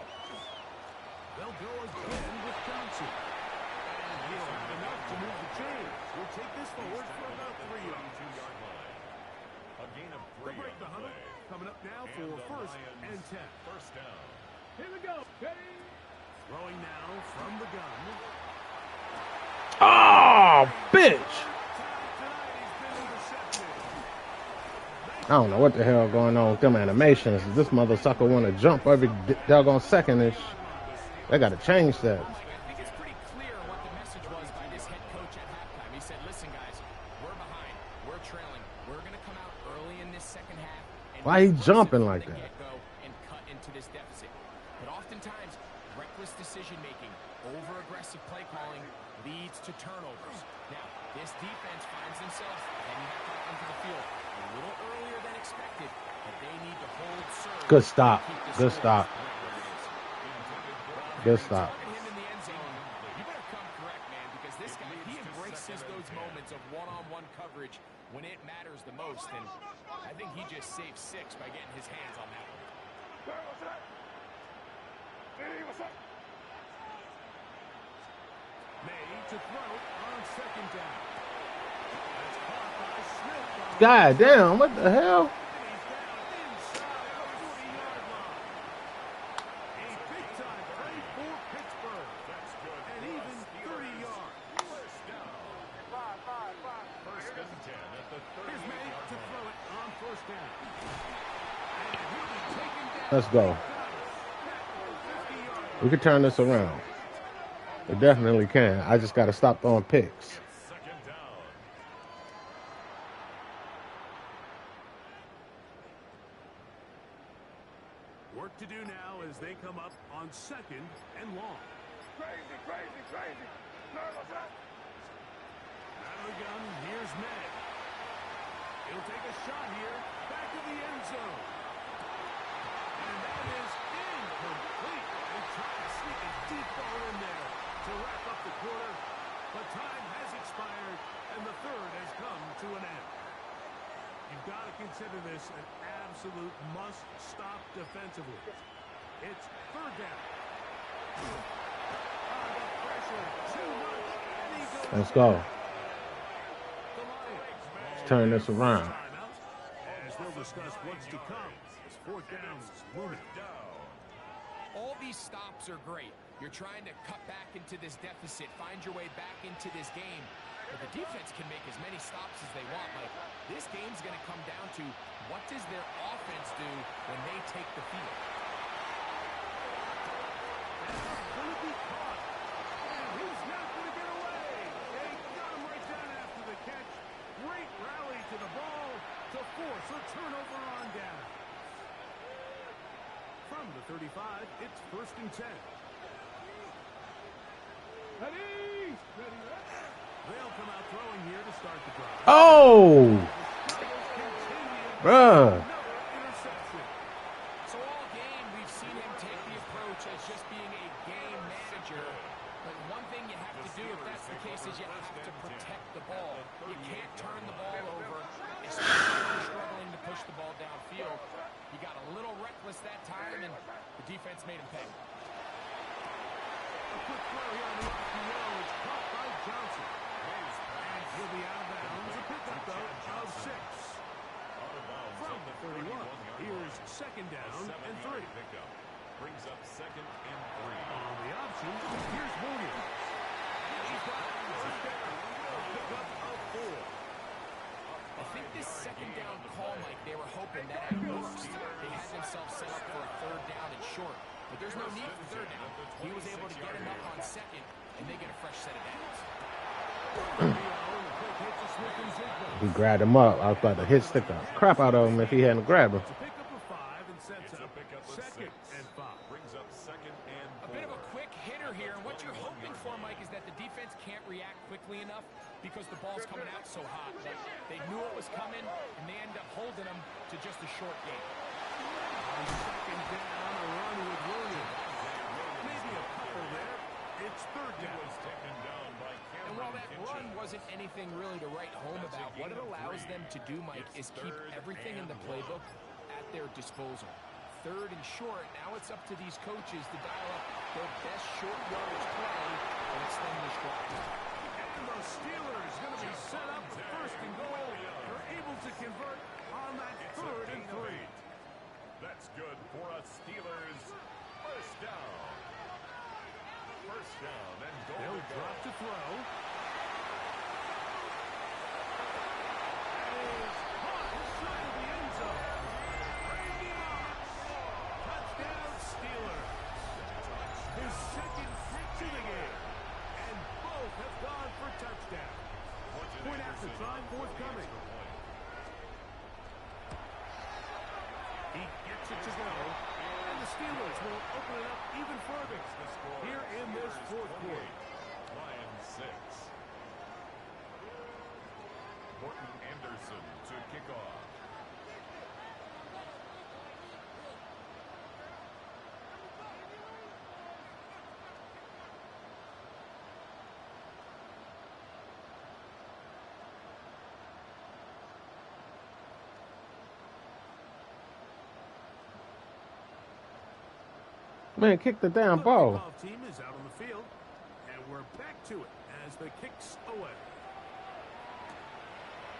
They'll go again with Johnson. And he'll have enough to move the chains. We'll take this forward for about 3 yards. 2-yard line. A gain of 3. The break the huddle. Coming up now for first and 10. First down. Here we go. Ready. Throwing now from the gun. Oh, bitch. I don't know what the hell going on with them animations. This mother sucker want to jump every doggone second-ish. They got to change that. I think it's pretty clear what the message was by this head coach at halftime. He said, listen, guys, we're behind. We're trailing. We're going to come out early in this second half. And Why he jumping like that? And cut into this deficit. But oftentimes, reckless decision-making, over-aggressive play calling leads to turnovers. Now, this defense finds themselves heading back out onto the field a little earlier than expected, but they need to hold serve. Good stop. Good stop. Good stop. You better come correct, man, because this guy, he embraces those moments of one-on-one coverage when it matters the most, and I think he just saved 6 by getting his hands on that one. What's up? Hey, what's up? May to throw on second down. That's caught by Smith. God damn, what the hell? Let's go. We can turn this around. We definitely can. I just got to stop throwing picks. Second down. Work to do now as they come up on second and long. Crazy, crazy, crazy. What's up? Out of the gun, here's May. He'll take a shot here, back to the end zone. And that is incomplete. They try to sneak a deep ball in there to wrap up the quarter, but time has expired, and the third has come to an end. You've got to consider this an absolute must-stop defensively. It's third down. Under pressure, too much, and he goes Let's go. down. The Lions. Let's turn this around. As they'll discuss what's to come. Fourth down is looming. All these stops are great. You're trying to cut back into this deficit, find your way back into this game. But the defense can make as many stops as they want. Like, this game's going to come down to what does their offense do when they take the field. Will it be caught? And he's not going to get away. They got him right down after the catch. Great rally to the ball to force a turnover on down. From the 35, it's first and 10. Ready. Ready. They'll come out throwing here to start the drive. Oh! Bruh. Interception. So all game, we've seen him take the approach as just being a game manager. But one thing you have to do if that's the case is you have to protect the ball. You can't turn the ball over, especially if you're struggling to push the ball downfield. He got a little reckless that time, and the defense made him pay. A quick throw here on the off road. It's caught by Johnson. And he'll be out of bounds. A pickup, though, of 6. From the 31, here's second down and 3. Pickup brings up second and 3. On the option, here's Morgan. He's got first down. A pickup of 4. I think this second down call, Mike, they were hoping that at worst they had themselves set up for a third down and short. But there's no need for third down. He was able to get him up on second, and they get a fresh set of downs. He grabbed him up. I was about to hit stick the crap out of him if he hadn't grabbed him. It's a pickup of 5 and sets It's a up pickup of second 6. and 5. Brings up second and 4. A bit of a quick hitter here, and what you're hoping for, Mike, is that the defense can't react quickly enough because the ball's coming out so hot. But they knew it was coming, and they end up holding them to just a short game. On second down, a run with Williams. It's third down. Was taken down by Cameron. And while that run wasn't anything really to write home about, what it allows them to do, Mike, is keep everything in the playbook at their disposal. Third and short, now it's up to these coaches to dial up their best short yardage play and extend this drive. And the Steelers going to be set up for first and goal. They're able to convert on that third and 3. That's good for a Steelers first down. First down and goal. They'll drop to throw. That is caught inside of the end zone. Randy Moss. Touchdown Steelers. His second catch of the game. And both have gone for touchdown. Point after time forthcoming. He gets it to go. And the Steelers will open it up even further here in this fourth quarter. Lions 6. Morton Anderson to kick off. Man, kick the damn ball. The team is out on the field, and we're back to it as the kick's away.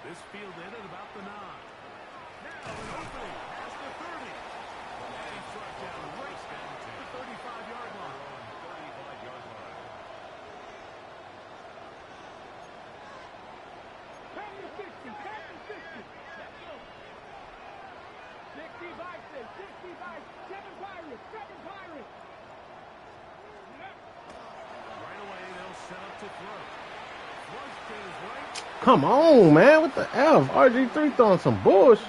This fielded at about the 9. Now an opening past the 30. And he's brought down right at the 35-yard line. 35-yard line. 10 to 60, 10 to 60. 60 Vikings, 60 Vikings, 7 Pirates, 7 Pirates. Right away, they'll set up to throw. Flush to his right. Come on, man. What the F? RG3 throwing some bullshit.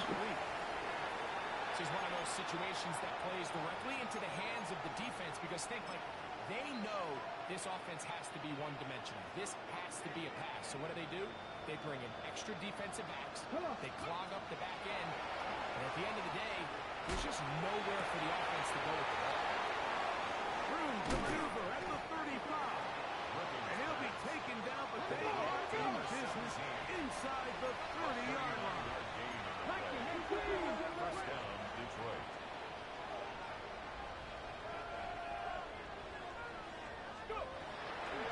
This is one of those situations that plays directly into the hands of the defense because think like they know this offense has to be one-dimensional. This has to be a pass. So what do? They bring in extra defensive backs. They clog up the back end. And at the end of the day, there's just nowhere for the offense to go with the ball. Room to maneuver at the 35. And he'll be taken down, but they are in business inside the 30-yard line. First down, Detroit.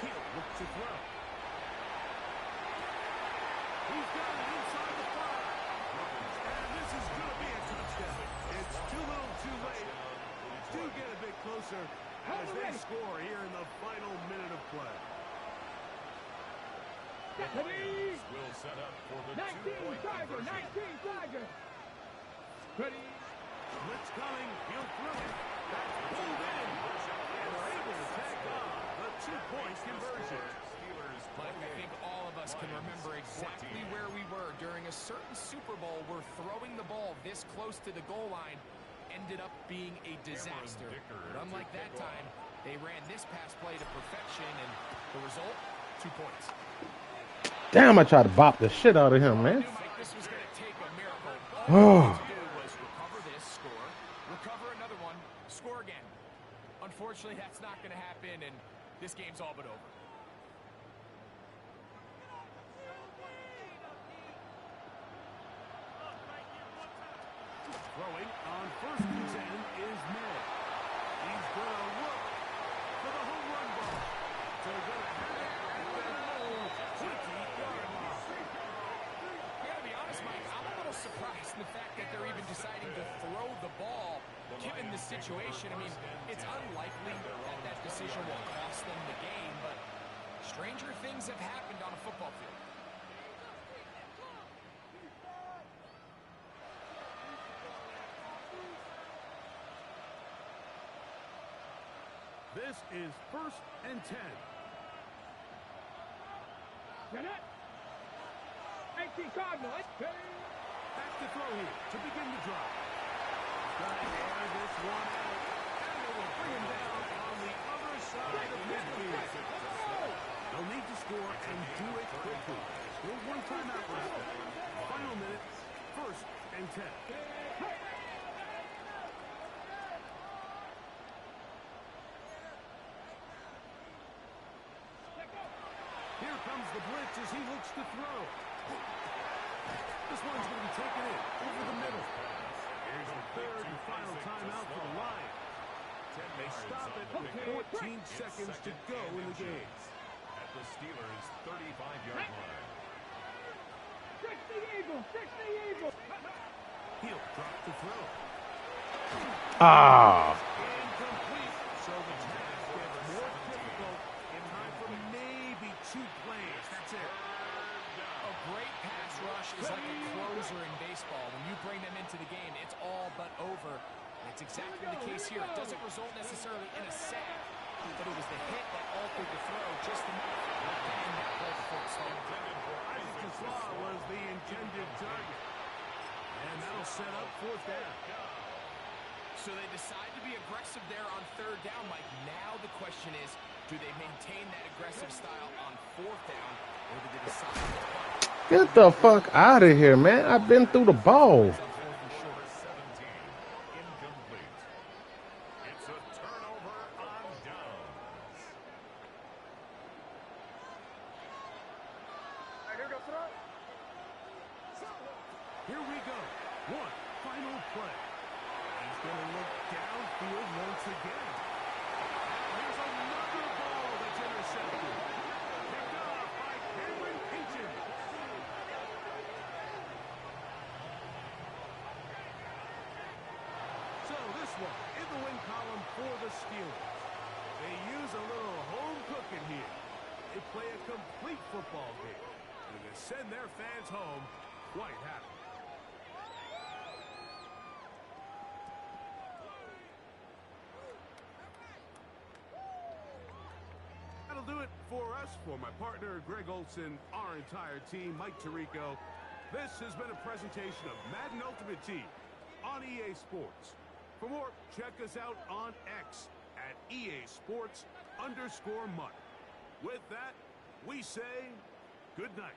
Hill looks to throw. He's got it inside the 5. And this is going to be a touchdown. It's too little too late. Do get a bit closer as they score here in the final minute of play. The Lions will set up for the 2-point Tiger, conversion. 19 Tiger. Ready. Blitz coming. He'll throw it. That's pulled in. And they're able to tack on the 2-point conversion. Mike, I think all of us can remember exactly where we were during a certain Super Bowl where throwing the ball this close to the goal line ended up being a disaster. But unlike that time, they ran this pass play to perfection, and the result, 2 points. Damn, I tried to bop the shit out of him, man. I knew, Mike, this was going to take a miracle. All we had to do was recover this, score, recover another one, score again. Unfortunately, that's not going to happen, and this game's all but over. Throwing on first and 10 is May. He's going to look for the home run ball. So they're going to have it at their own 20-yard line. I gotta be honest, Mike, I'm a little surprised in the fact that they're even deciding to throw the ball given the situation. I mean, it's unlikely that that decision will cost them the game, but stranger things have happened on a football field. This is first and 10. Get it. 18 Cardinal. Back to throw here to begin the drive. Trying to air this one out. And they will bring him down on the other side of midfield. They'll need to score and do it quickly. Still one timeout left. Final minute, first and 10. comes the blitz as he looks to throw. This one's going to be taken in over the middle. Here's the third and final timeout for the Lions. They stop at 14 seconds to go in the game. At the Steelers' 35-yard line. Fix the eagle! Fix the eagle! He'll drop the throw. Ah. Incomplete. So the task gets more difficult in time for maybe 2 plays. That's it. A great pass rush is like a closer in baseball. When you bring them into the game, it's all but over. That's exactly the case here. It doesn't result necessarily in a sack, but it was the hit that altered the throw just enough. And that play before it started. Was the intended target. And that'll set up 4th down. So they decide to be aggressive there on 3rd down, Mike. Now the question is, do they maintain that aggressive style on 4th down, or do they decide to punt? Get the fuck out of here, man. I've been through the ball. It's a turnover on downs. Here we go. One final play. He's going to look downfield once again. There's another ball that's intercepted. Picked off by Cameron Pinchin. So this one in the win column for the Steelers. They use a little home cooking here. They play a complete football game. And they send their fans home quite happy. That'll do it for us, for my partner, Greg Olson, our entire team, Mike Tirico. This has been a presentation of Madden Ultimate Team on EA Sports. For more, check us out on X at EA Sports_MUT. With that, we say good night.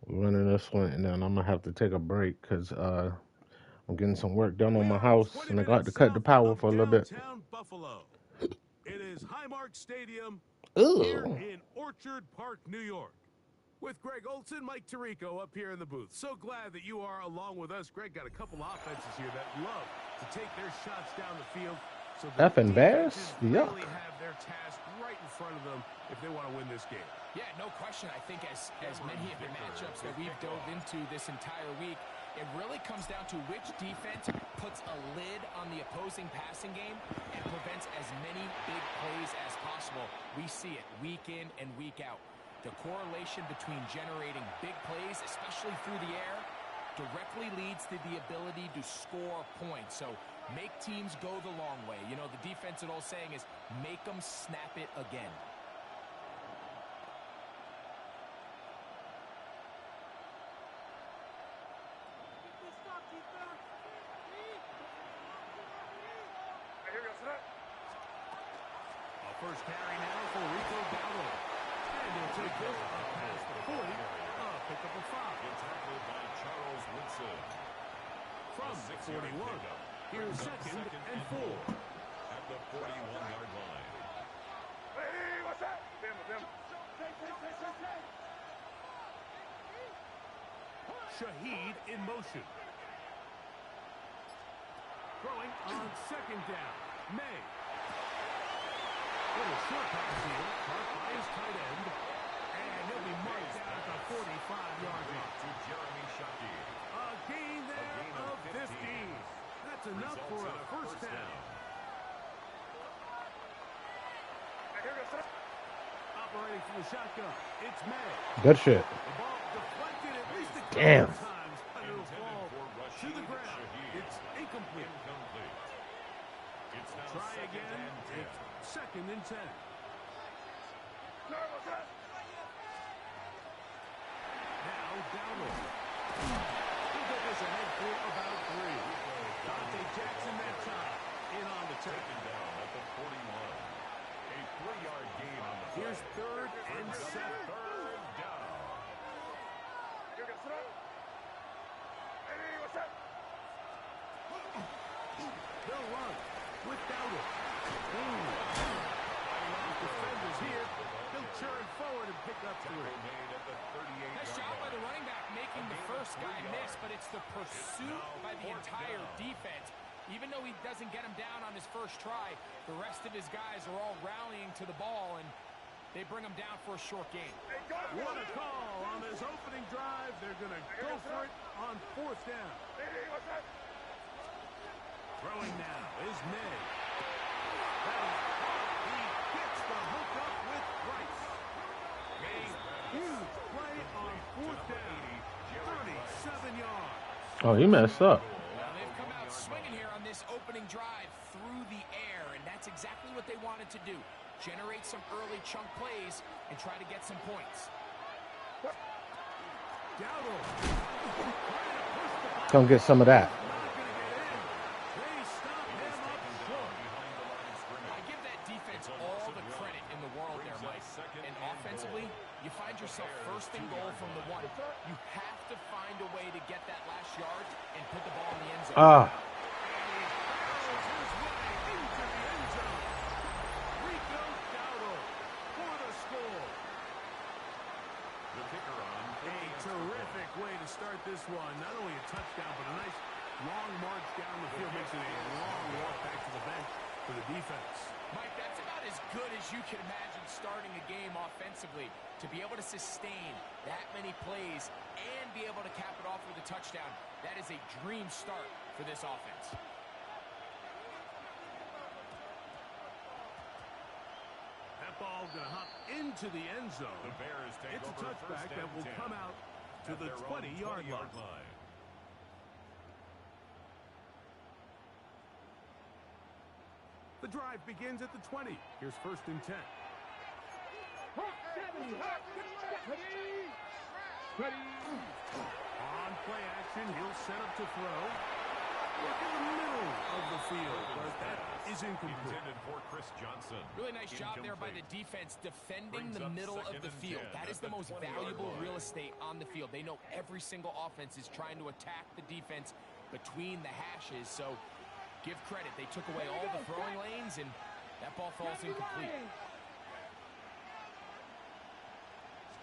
Running this one, and then I'm gonna have to take a break because I'm getting some work done on my house, and I got to cut the power for a little bit. Buffalo. It is Highmark Stadium Ooh. here in Orchard Park, New York. With Greg Olson, Mike Tirico up here in the booth. So glad that you are along with us. Greg got a couple offenses here that love to take their shots down the field. So the Effing Bears? Yuck. really have their task right in front of them if they want to win this game. Yeah, no question. I think as many of the matchups that we've dove into this entire week, it really comes down to which defense puts a lid on the opposing passing game and prevents as many big plays as possible. We see it week in and week out. The correlation between generating big plays, especially through the air, directly leads to the ability to score points. So make teams go the long way. You know, the defense, an old saying is, make them snap it again. First carry now for Rico Dowdle. And he'll take this up past the 40. Pick up a 5. Tackled by Charles Woodson. From the 41. Here's second and 4. At the 41-yard line. Hey, what's that? Shaheed in motion. Throwing on second down. May. Little short pass here, caught by his tight end, and he'll be marked down at the 45-yard line. To Jeremy Shockey. A gain there of 15. That's enough for a first down. Operating from the shotgun, it's May. Good shit. The ball deflected at least a couple Damn. of times, but it'll fall to the ground. It's incomplete. It's now Try second again. and 10. It's second and 10. Now Dowdle. He'll get this ahead for about 3. Dante Jackson that time. In on the take. Taken down at the 41. A 3-yard gain on the play. Here's third and 7. Third down. They'll run with Dowdle. Defenders here. They'll churn forward and pick up 3. Made at the 38-yard Nice job by the running back making the first guy miss, but it's the pursuit by the entire defense. Even though he doesn't get him down on his first try, the rest of his guys are all rallying to the ball, and they bring him down for a short gain. What a call on this opening drive. They're going to go for it on 4th down. Throwing now is May. He gets the hook up with Rice. A huge play on 4th down. 37 yards. Oh, he messed up. Now they've come out swinging here on this opening drive through the air, and that's exactly what they wanted to do. Generate some early chunk plays and try to get some points. Dowdle. Come get some of that. They stop him up short. I give that defense all the credit in the world there, Mike. And offensively, you find yourself first and goal from the 1. You have to find a way to get that last yard and put the ball in the end zone. Ah. Rico Dowdle for the score. The kicker on. A terrific way to start this one. Not only a touchdown, but a nice long march down the field. Makes it a long walk back to the bench for the defense. Mike, that's about as good as you can imagine starting a game offensively. To be able to sustain that many plays and be able to cap it off with a touchdown, that is a dream start for this offense. That ball going to hop into the end zone. The Bears take It's a over touchback first that and will 10 come out to at the their own 20-yard line. The drive begins at the 20. Here's first and 10. On play action, he'll set up to throw. Look in the middle of the field, but that is incomplete. Intended for Chris Johnson. Really nice job there by the defense defending the middle of the field. That is the most valuable real estate on the field. They know every single offense is trying to attack the defense between the hashes, so give credit. They took away all the throwing lanes, and that ball falls incomplete.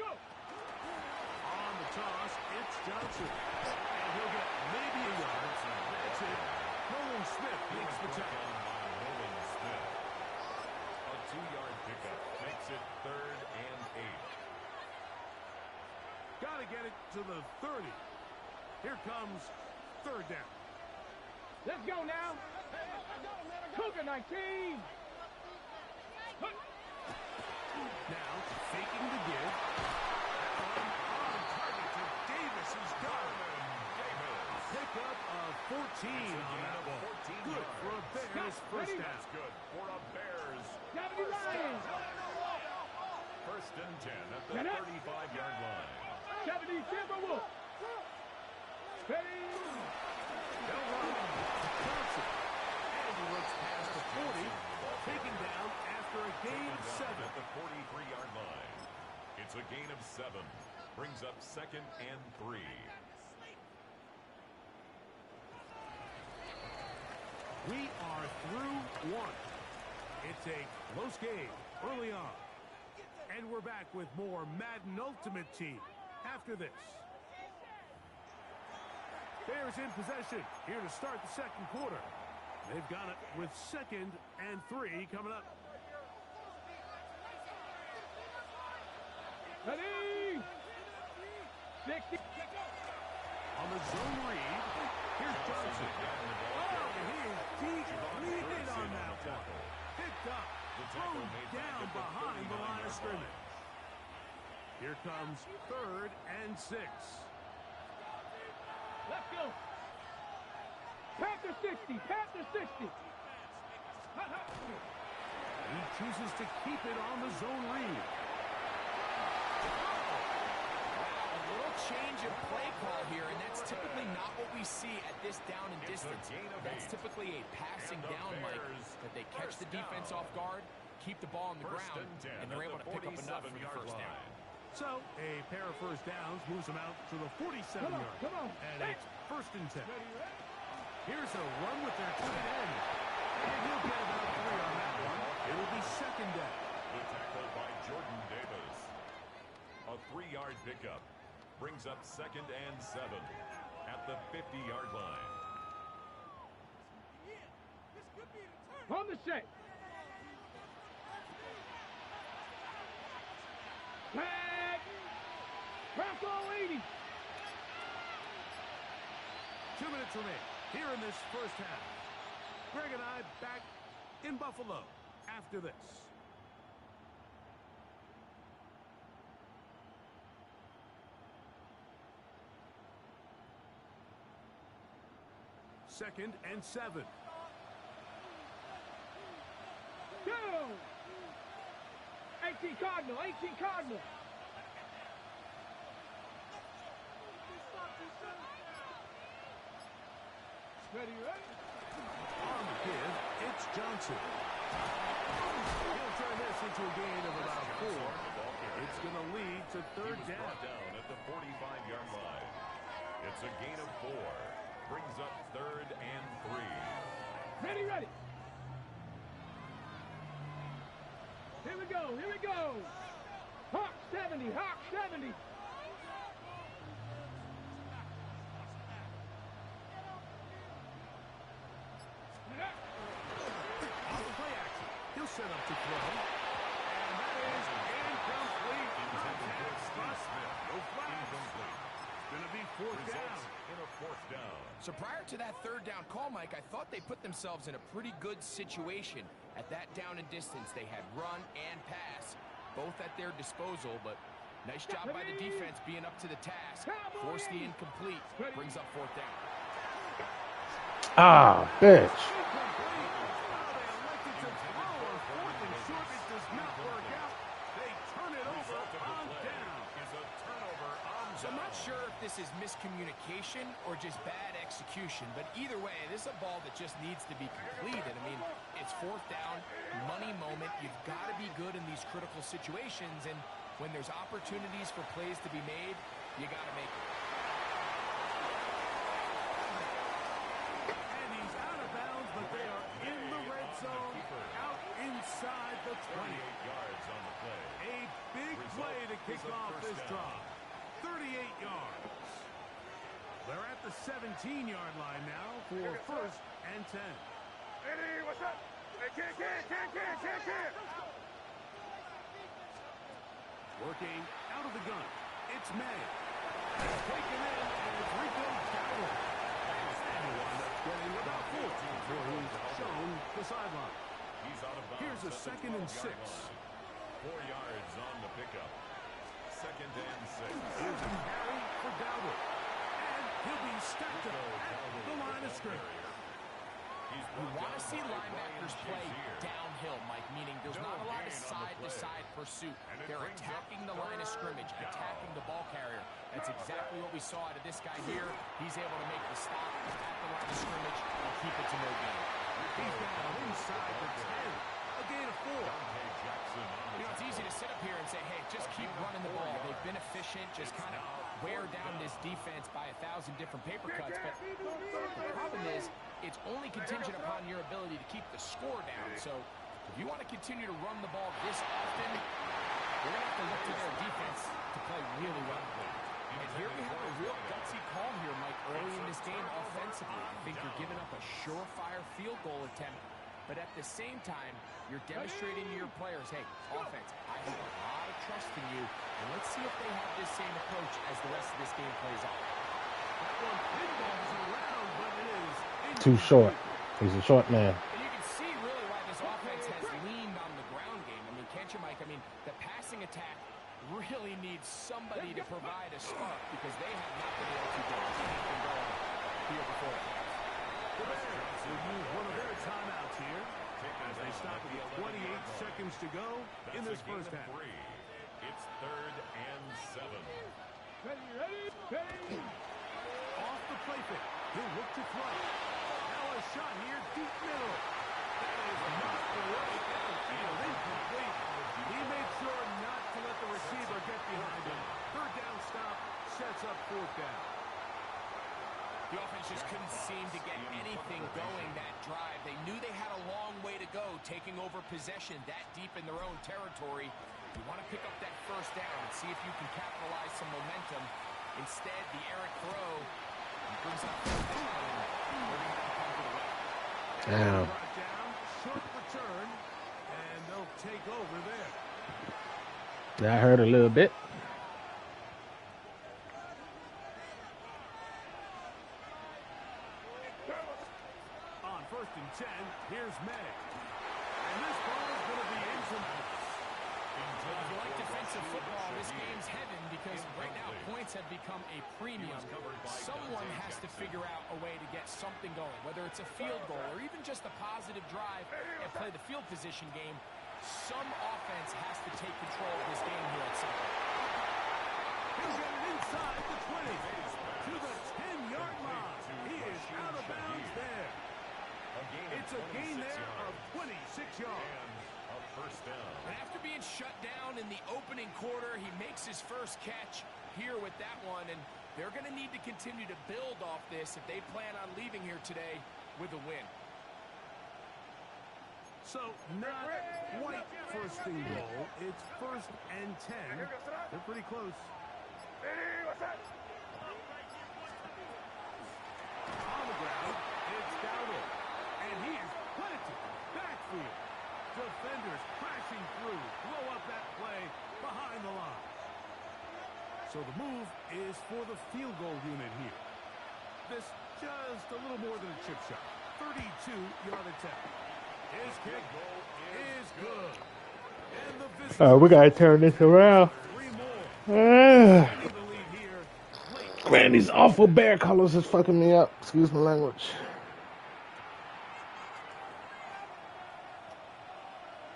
On the toss, it's Johnson. And he'll get maybe a yard. That's it. Nolan Smith makes the tackle. Nolan Smith. A 2-yard pickup makes it 3rd and 8. Got to get it to the 30. Here comes 3rd down. Let's go now. Cougar 19. Now, faking the give. got it. A pickup of 14 on that ball. Good for a Bears first down. That's good for a Bears. 70 Lions. First and 10 at the 35-yard line. 70 Timberwolves. Ready. They'll run Johnson. And he looks past the 40, taken down after a gain of 7. At the 43-yard line. It's a gain of 7. Brings up 2nd and 3. We are through one. It's a close game early on. And we're back with more Madden Ultimate Team after this. Bears in possession here to start the second quarter. They've got it with 2nd and 3 coming up. Ready. 60. On the zone read, here's Johnson. Oh, he is deeply hit on that one. Picked up, thrown down behind the line of scrimmage. Here comes 3rd and 6. Let's go. Panther 60. Panther 60. He chooses to keep it on the zone read. A little change of play call here, and that's typically not what we see at this down and distance. That's typically a passing down, Mike, that they catch the defense off guard, keep the ball on the ground, and they're able to pick up enough for the first down. So, a pair of first downs moves them out to the 47-yard. Come on. And it's 1st and 10. Here's a run with their tight end. And he'll get about 3 on that one. It will be 2nd down. The tackle by Jordan Davis. A 3-yard pickup. Brings up 2nd and 7 at the 50-yard line. On the set. Flag. Crack all 80. 2 minutes remain here in this first half. Greg and I back in Buffalo after this. Second and 7. Go. 18 Cardinal. 18 Cardinal. Ready, ready? On the give, it's Johnson. He'll turn this into a gain of about 4. It's going to lead to 3rd down. Down at the 45-yard line. It's a gain of 4. Brings up 3rd and 3. Ready, ready. Here we go, here we go. Hawk 70, Hawk 70. On the play action, he'll set up to throw. And that is incomplete. No flags. It's going to be 4th down. In a 4th down. So prior to that 3rd down call, Mike, I thought they put themselves in a pretty good situation. At that down and distance, they had run and pass, both at their disposal, but nice job by the defense being up to the task. Force the incomplete, brings up 4th down. Ah, bitch. So I'm not sure if this is miscommunication or just bad execution, but either way, this is a ball that just needs to be completed. I mean, it's 4th down, money moment. You've got to be good in these critical situations, and when there's opportunities for plays to be made, you got to make it. And he's out of bounds, but they are in the red zone, out inside the 20. 28 yards on the play. A big play to kick off this drive. 38 yards. They're at the 17-yard line now for 1st and 10. Eddie, what's up? Hey, can't. Working out of the gun. It's May. It's taken in, and it's Rico Dowdle. And he wound up getting about 4 before he's shown the sideline. He's out of bounds. Here's a 2nd and 6. 4 yards on the pickup. 2nd and 6. Here's a carry for Dowdle. He'll be stacked up at the line of scrimmage. You want to see linebackers play downhill, Mike, meaning there's not a lot of side-to-side pursuit. They're attacking the line of scrimmage, attacking the ball carrier. That's exactly what we saw out of this guy here. He's able to make the stop at the line of scrimmage and keep it to no gain. He's down inside the 10. A gain of 4. You know, it's easy to sit up here and say, hey, just keep running the ball. They've been efficient, just kind of wear down this defense by 1,000 different paper cuts. But the problem is, it's only contingent upon your ability to keep the score down. So if you want to continue to run the ball this often, you're going to have to look to their defense to play really well. And here we have a real gutsy call here, Mike, early in this game offensively. I think you're giving up a surefire field goal attempt. But at the same time, you're demonstrating to your players, hey, offense, I have a lot of trust in you, and let's see if they have this same approach as the rest of this game plays out. That one pinballs around, but it is Too short. He's a short man. And you can see really why this offense has leaned on the ground game. I mean, can't you, Mike? I mean, the passing attack really needs somebody to provide a spark because they have not been able to get anything going here before the half. The Bears will use one of their timeouts here as they stop with 28 seconds to go in this first half. It's 3rd and 7. Ready. Off the play fake. He'll look to throw. Now a shot here, deep middle. That is knocked away downfield, incomplete. He made sure not to let the receiver get behind him. 3rd down stop sets up 4th down. The offense just couldn't seem to get anything going that drive. They knew they had a long way to go, taking over possession that deep in their own territory. You want to pick up that 1st down and see if you can capitalize some momentum. Instead, the errant throw brings up 1st down, and they're going to have to come to the right. Damn. Brought down, short return, and they'll take over there. That hurt a little bit. On 1st and 10, here's May. And this ball is going to be incomplete. If you like defensive football, this game's heaven because right now points have become a premium. Someone has to figure out a way to get something going, whether it's a field goal or even just a positive drive and play the field position game. Some offense has to take control of this game here at some point. He'll get it inside the 20 to the 10-yard line. He is out of bounds there. It's a gain there of 26 yards. And after being shut down in the opening quarter, he makes his first catch here with that one, and they're going to need to continue to build off this if they plan on leaving here today with a win. So, not quite 1st and goal. It's 1st and 10. They're pretty close. On the ground, it's Dowdle. And he is planted backfield. Defenders crashing through. Blow up that play behind the line. So the move is for the field goal unit here. This just a little more than a chip shot. 32-yard attempt. His kick is good. And the visitors We gotta turn this around. 3 more. The lead here. Man, these awful bear colors is fucking me up. Excuse my language.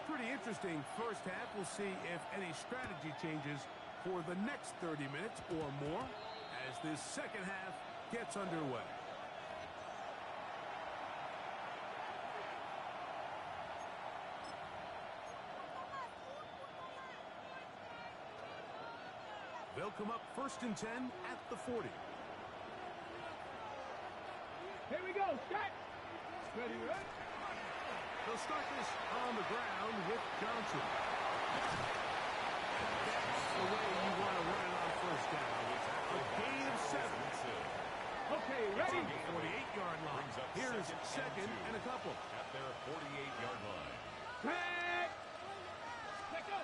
Pretty interesting first half. We'll see if any strategy changes for the next 30 minutes or more as this second half gets underway. They'll come up 1st and 10 at the 40. Here we go. Set. Ready. They'll start this on the ground with Johnson. That's the way you want to run it on 1st down. A gain of 7. Okay, ready. 48-yard line. Here's 2nd and a couple. At their 48-yard line. Set. Let go.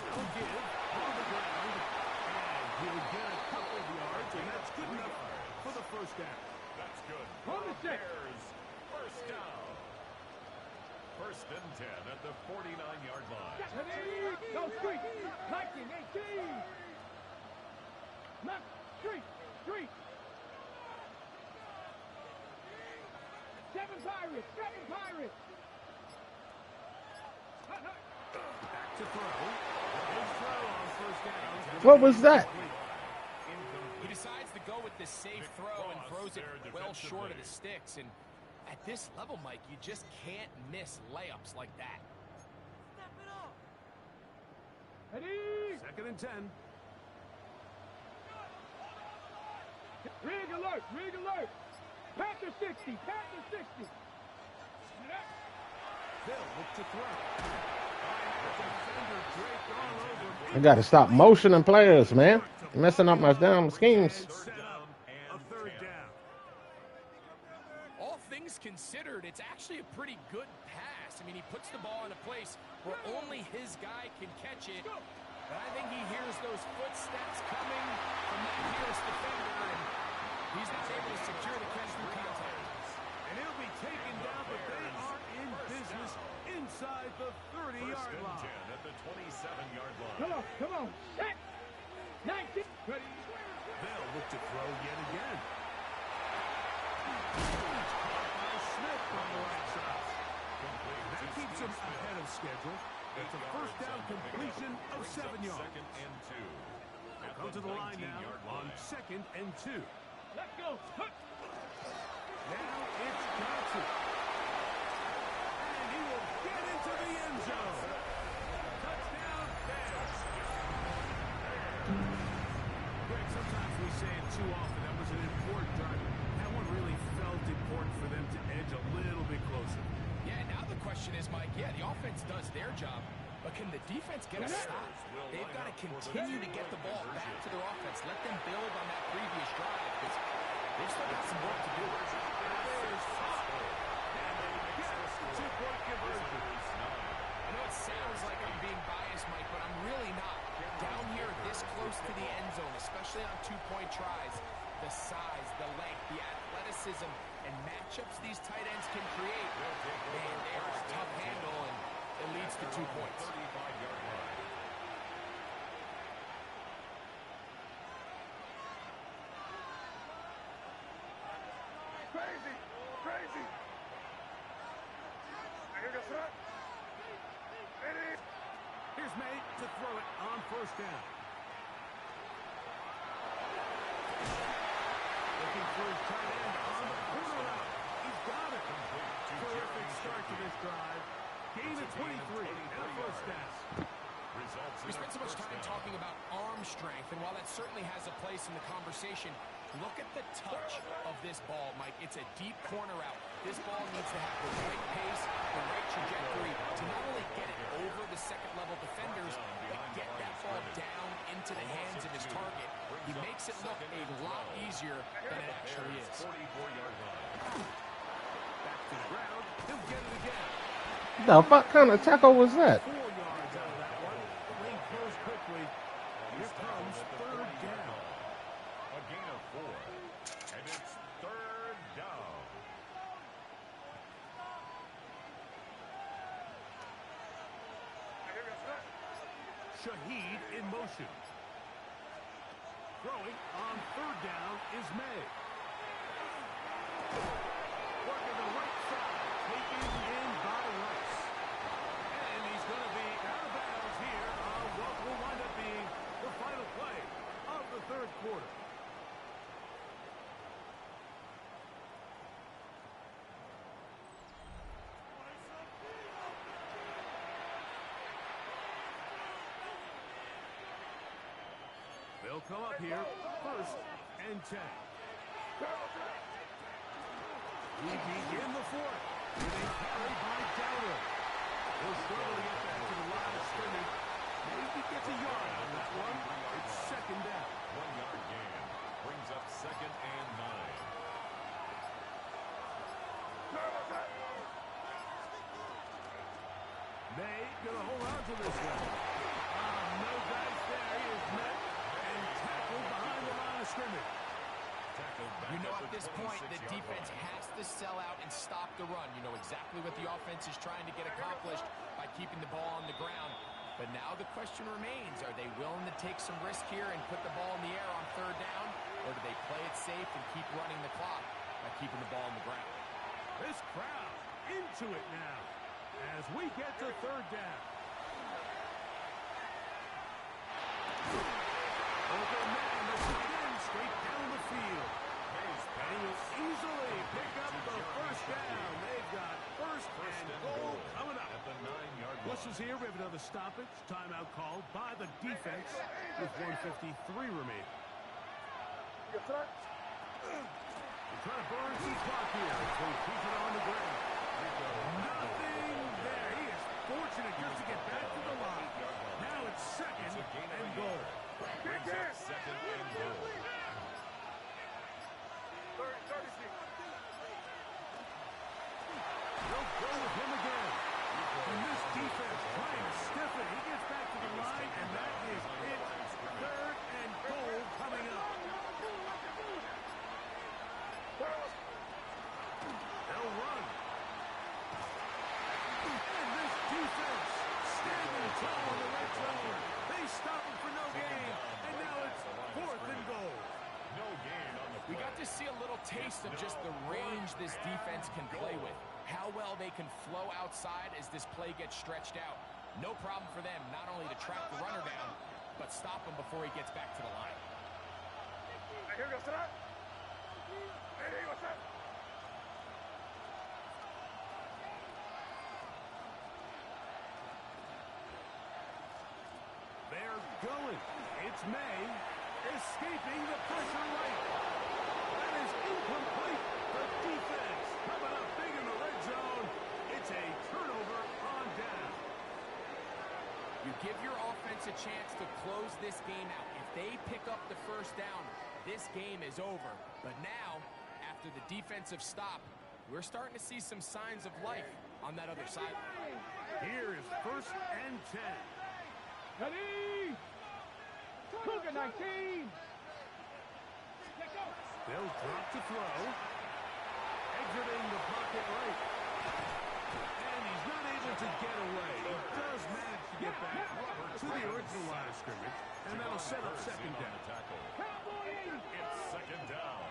He'll give on the ground. And he'll get a couple of yards, and that's good enough for the 1st down. That's good. On the set. Bears, 1st down. 1st and 10 at the 49-yard line. Ready. Go street. 19, 18. Knock. Street. 3. 7 Pirates. 7 Pirates. Back to throw. His throw on first down. What was that? He decides to go with the safe throw and throws it well short of the sticks. And at this level, Mike, you just can't miss layups like that. Ready? 2nd and 10. Rig alert. Rig alert. Panther 60. Panther 60. Bill look to throw. Defender draped all over. I got to stop motioning players, man. Messing up my damn schemes. Set up a 3rd down. All things considered, it's actually a pretty good pass. I mean, he puts the ball in a place where only his guy can catch it. But I think he hears those footsteps coming from that nearest defender, and he's not able to secure the catch through contact. And he'll be taken down, but they are in business inside the 30-yard line. At the 27-yard line. Come on. Come on. Set. 19. Ready? They'll look to throw yet again. Caught by Smith on the right side. That keeps him ahead of schedule. It's a first down completion of 7 yards. 2nd and 2. Come to the line now on 2nd and 2. Let's go. Huh. Now it's Johnson. And he will get into the end zone. Touchdown, Bears. Greg, sometimes we say it too often. That was an important drive. That one really felt important for them to edge a little bit closer. Yeah, now the question is, Mike, yeah, the offense does their job, but can the defense get a stop? They've got to continue to get the ball back to their offense. Let them build on that previous drive, because they've still got some work to do. Two-point conversion. I know it sounds like I'm being biased, Mike, but I'm really not. Down here this close to the end zone, especially on two-point tries, the size, the length, the athleticism, and matchups these tight ends can create, man, they are a tough handle, and it leads to 2 points. 35-yard line. Crazy. Crazy. Here's May to throw it on first down. Looking for his tight end on the corner route. He's got it. Terrific start to this drive. Gain of 23 and a first down. We spent so much time talking about arm strength, and while that certainly has a place in the conversation, look at the touch of this ball, Mike. It's a deep corner out. This ball needs to have the right pace, the right trajectory to not only get it over the second-level defenders, but get that ball down into the hands of his target. He makes it look a lot easier than it actually is. 44-yard line. Back to the ground. He'll get it again. The fuck kind of tackle was that? 4 yards out of that one. Lane goes quickly. Here comes 3rd down. A gain of 4. And it's 3rd down. Shaheed in motion. Throwing on 3rd down is May. Working the right side. Taken in by Rice. And he's going to be out of bounds here on what will wind up being the final play of the 3rd quarter. They'll come up here, 1st and 10. We begin the 4th with a carry by Dowder. He'll struggle to get back to the line of scrimmage. Maybe gets a yard on that one. It's 2nd down. 1-yard gain. Brings up 2nd and 9. May gonna hold on to this one. No dice there. He is met and tackled behind the line of scrimmage. You know, at this point, the defense has to sell out and stop the run. You know exactly what the offense is trying to get accomplished by keeping the ball on the ground. But now the question remains, are they willing to take some risk here and put the ball in the air on 3rd down? Or do they play it safe and keep running the clock by keeping the ball on the ground? This crowd into it now as we get to third down. Open man, the tight end straight down the field. And he'll easily pick up the first down. They've got first and goal coming up. At the 9-yard line. Whistles here. We have another stoppage. Timeout called by the defense with 1:53 remaining. They're trying to burn some clock here as they keep it on the ground. Nothing there. He is fortunate just to get back to the line. Now it's second and goal. Brings up second and goal. They'll go with him again. And this defense trying to stiff it. He gets back to the line, and that is it. Third and goal coming up. They'll run. And this defense standing tall in the red zone. They stop him for no gain, and now it's fourth and goal. No gain on the play. We got to see a little taste of just the range this defense can play with. How well they can flow outside as this play gets stretched out. No problem for them not only to track the runner down, but stop him before he gets back to the line. They're going. It's May escaping the pressure right. That is incomplete. The defense coming up big in the red zone. It's a turnover on down. You give your offense a chance to close this game out. If they pick up the first down, this game is over. But now, after the defensive stop, we're starting to see some signs of life on that other side. Here is first and 10. Ready? Cougar 19. They'll drop to throw. Exiting the pocket right. And he's not able to get away. He does manage to get back to the original line of scrimmage. And that'll set up second down. It's second down.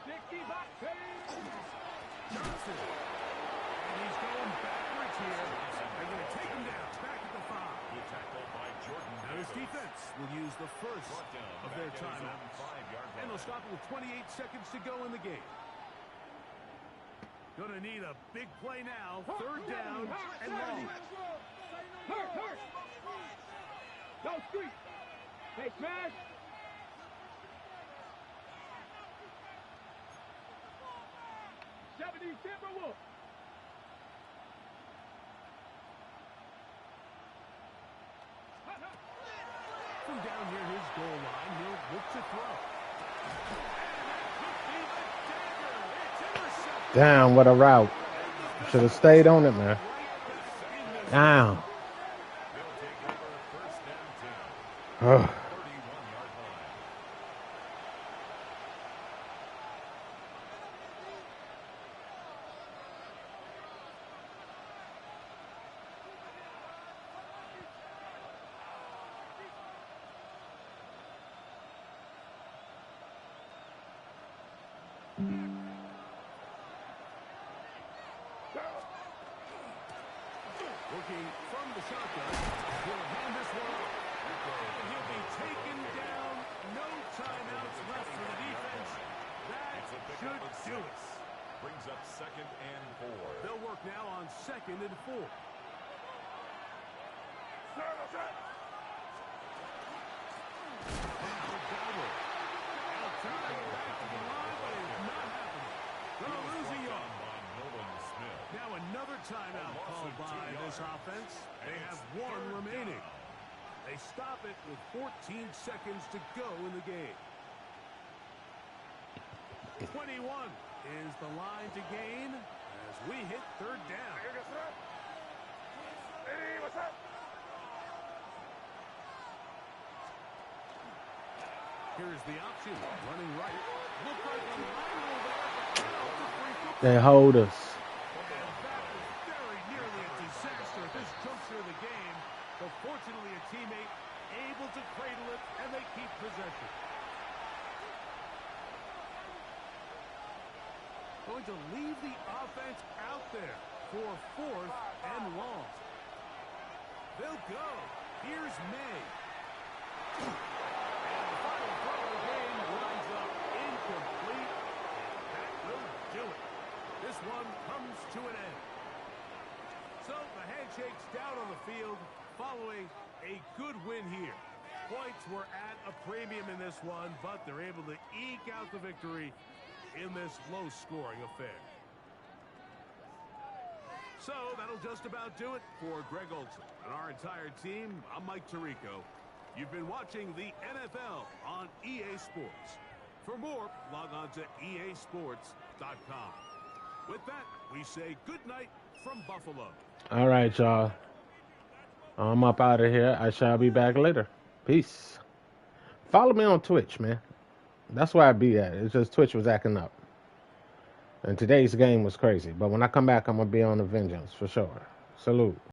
60 back. Johnson. And he's going backwards here. They're going to take him down. Back at the 5. Good tackle by Jordan Now his Davis. defense will use the first Brought down of back their at his own timeouts. 5-yard And they'll line. stop it with 28 seconds to go in the game. Gonna need a big play now. Third down and long. Hurt. Go street. Hey, smash. Timberwolves. From down near his goal line, he'll look to throw. Damn, what a route. Should have stayed on it, man. Damn. Ugh. Looking from the shotgun, he'll hand this one off. And he'll be taken down. No timeouts left for the defense. That should do it. Brings up second and 4. They'll work now on second and 4. Now another timeout called by this offense. They have one remaining. They stop it with 14 seconds to go in the game. 21 is the line to gain as we hit third down. Here's the option. Running right. Look like a line over. They hold us. Very nearly a disaster at this juncture of the game, but fortunately a teammate able to cradle it, and they keep possession. going to leave the offense out there for 4th and long. They'll go. Here's May. And the final throw of the game winds up incomplete. That will do it. This one comes to an end. So the handshake's down on the field following a good win here. Points were at a premium in this one, but they're able to eke out the victory in this low-scoring affair. So that'll just about do it for Greg Olson and our entire team. I'm Mike Tirico. You've been watching the NFL on EA Sports. For more, log on to easports.com. With that, we say good night from Buffalo. All right, y'all. I'm up out of here. I shall be back later. Peace. Follow me on Twitch, man. That's where I be at. It's just Twitch was acting up. And today's game was crazy. But when I come back, I'm going to be on a vengeance for sure. Salute.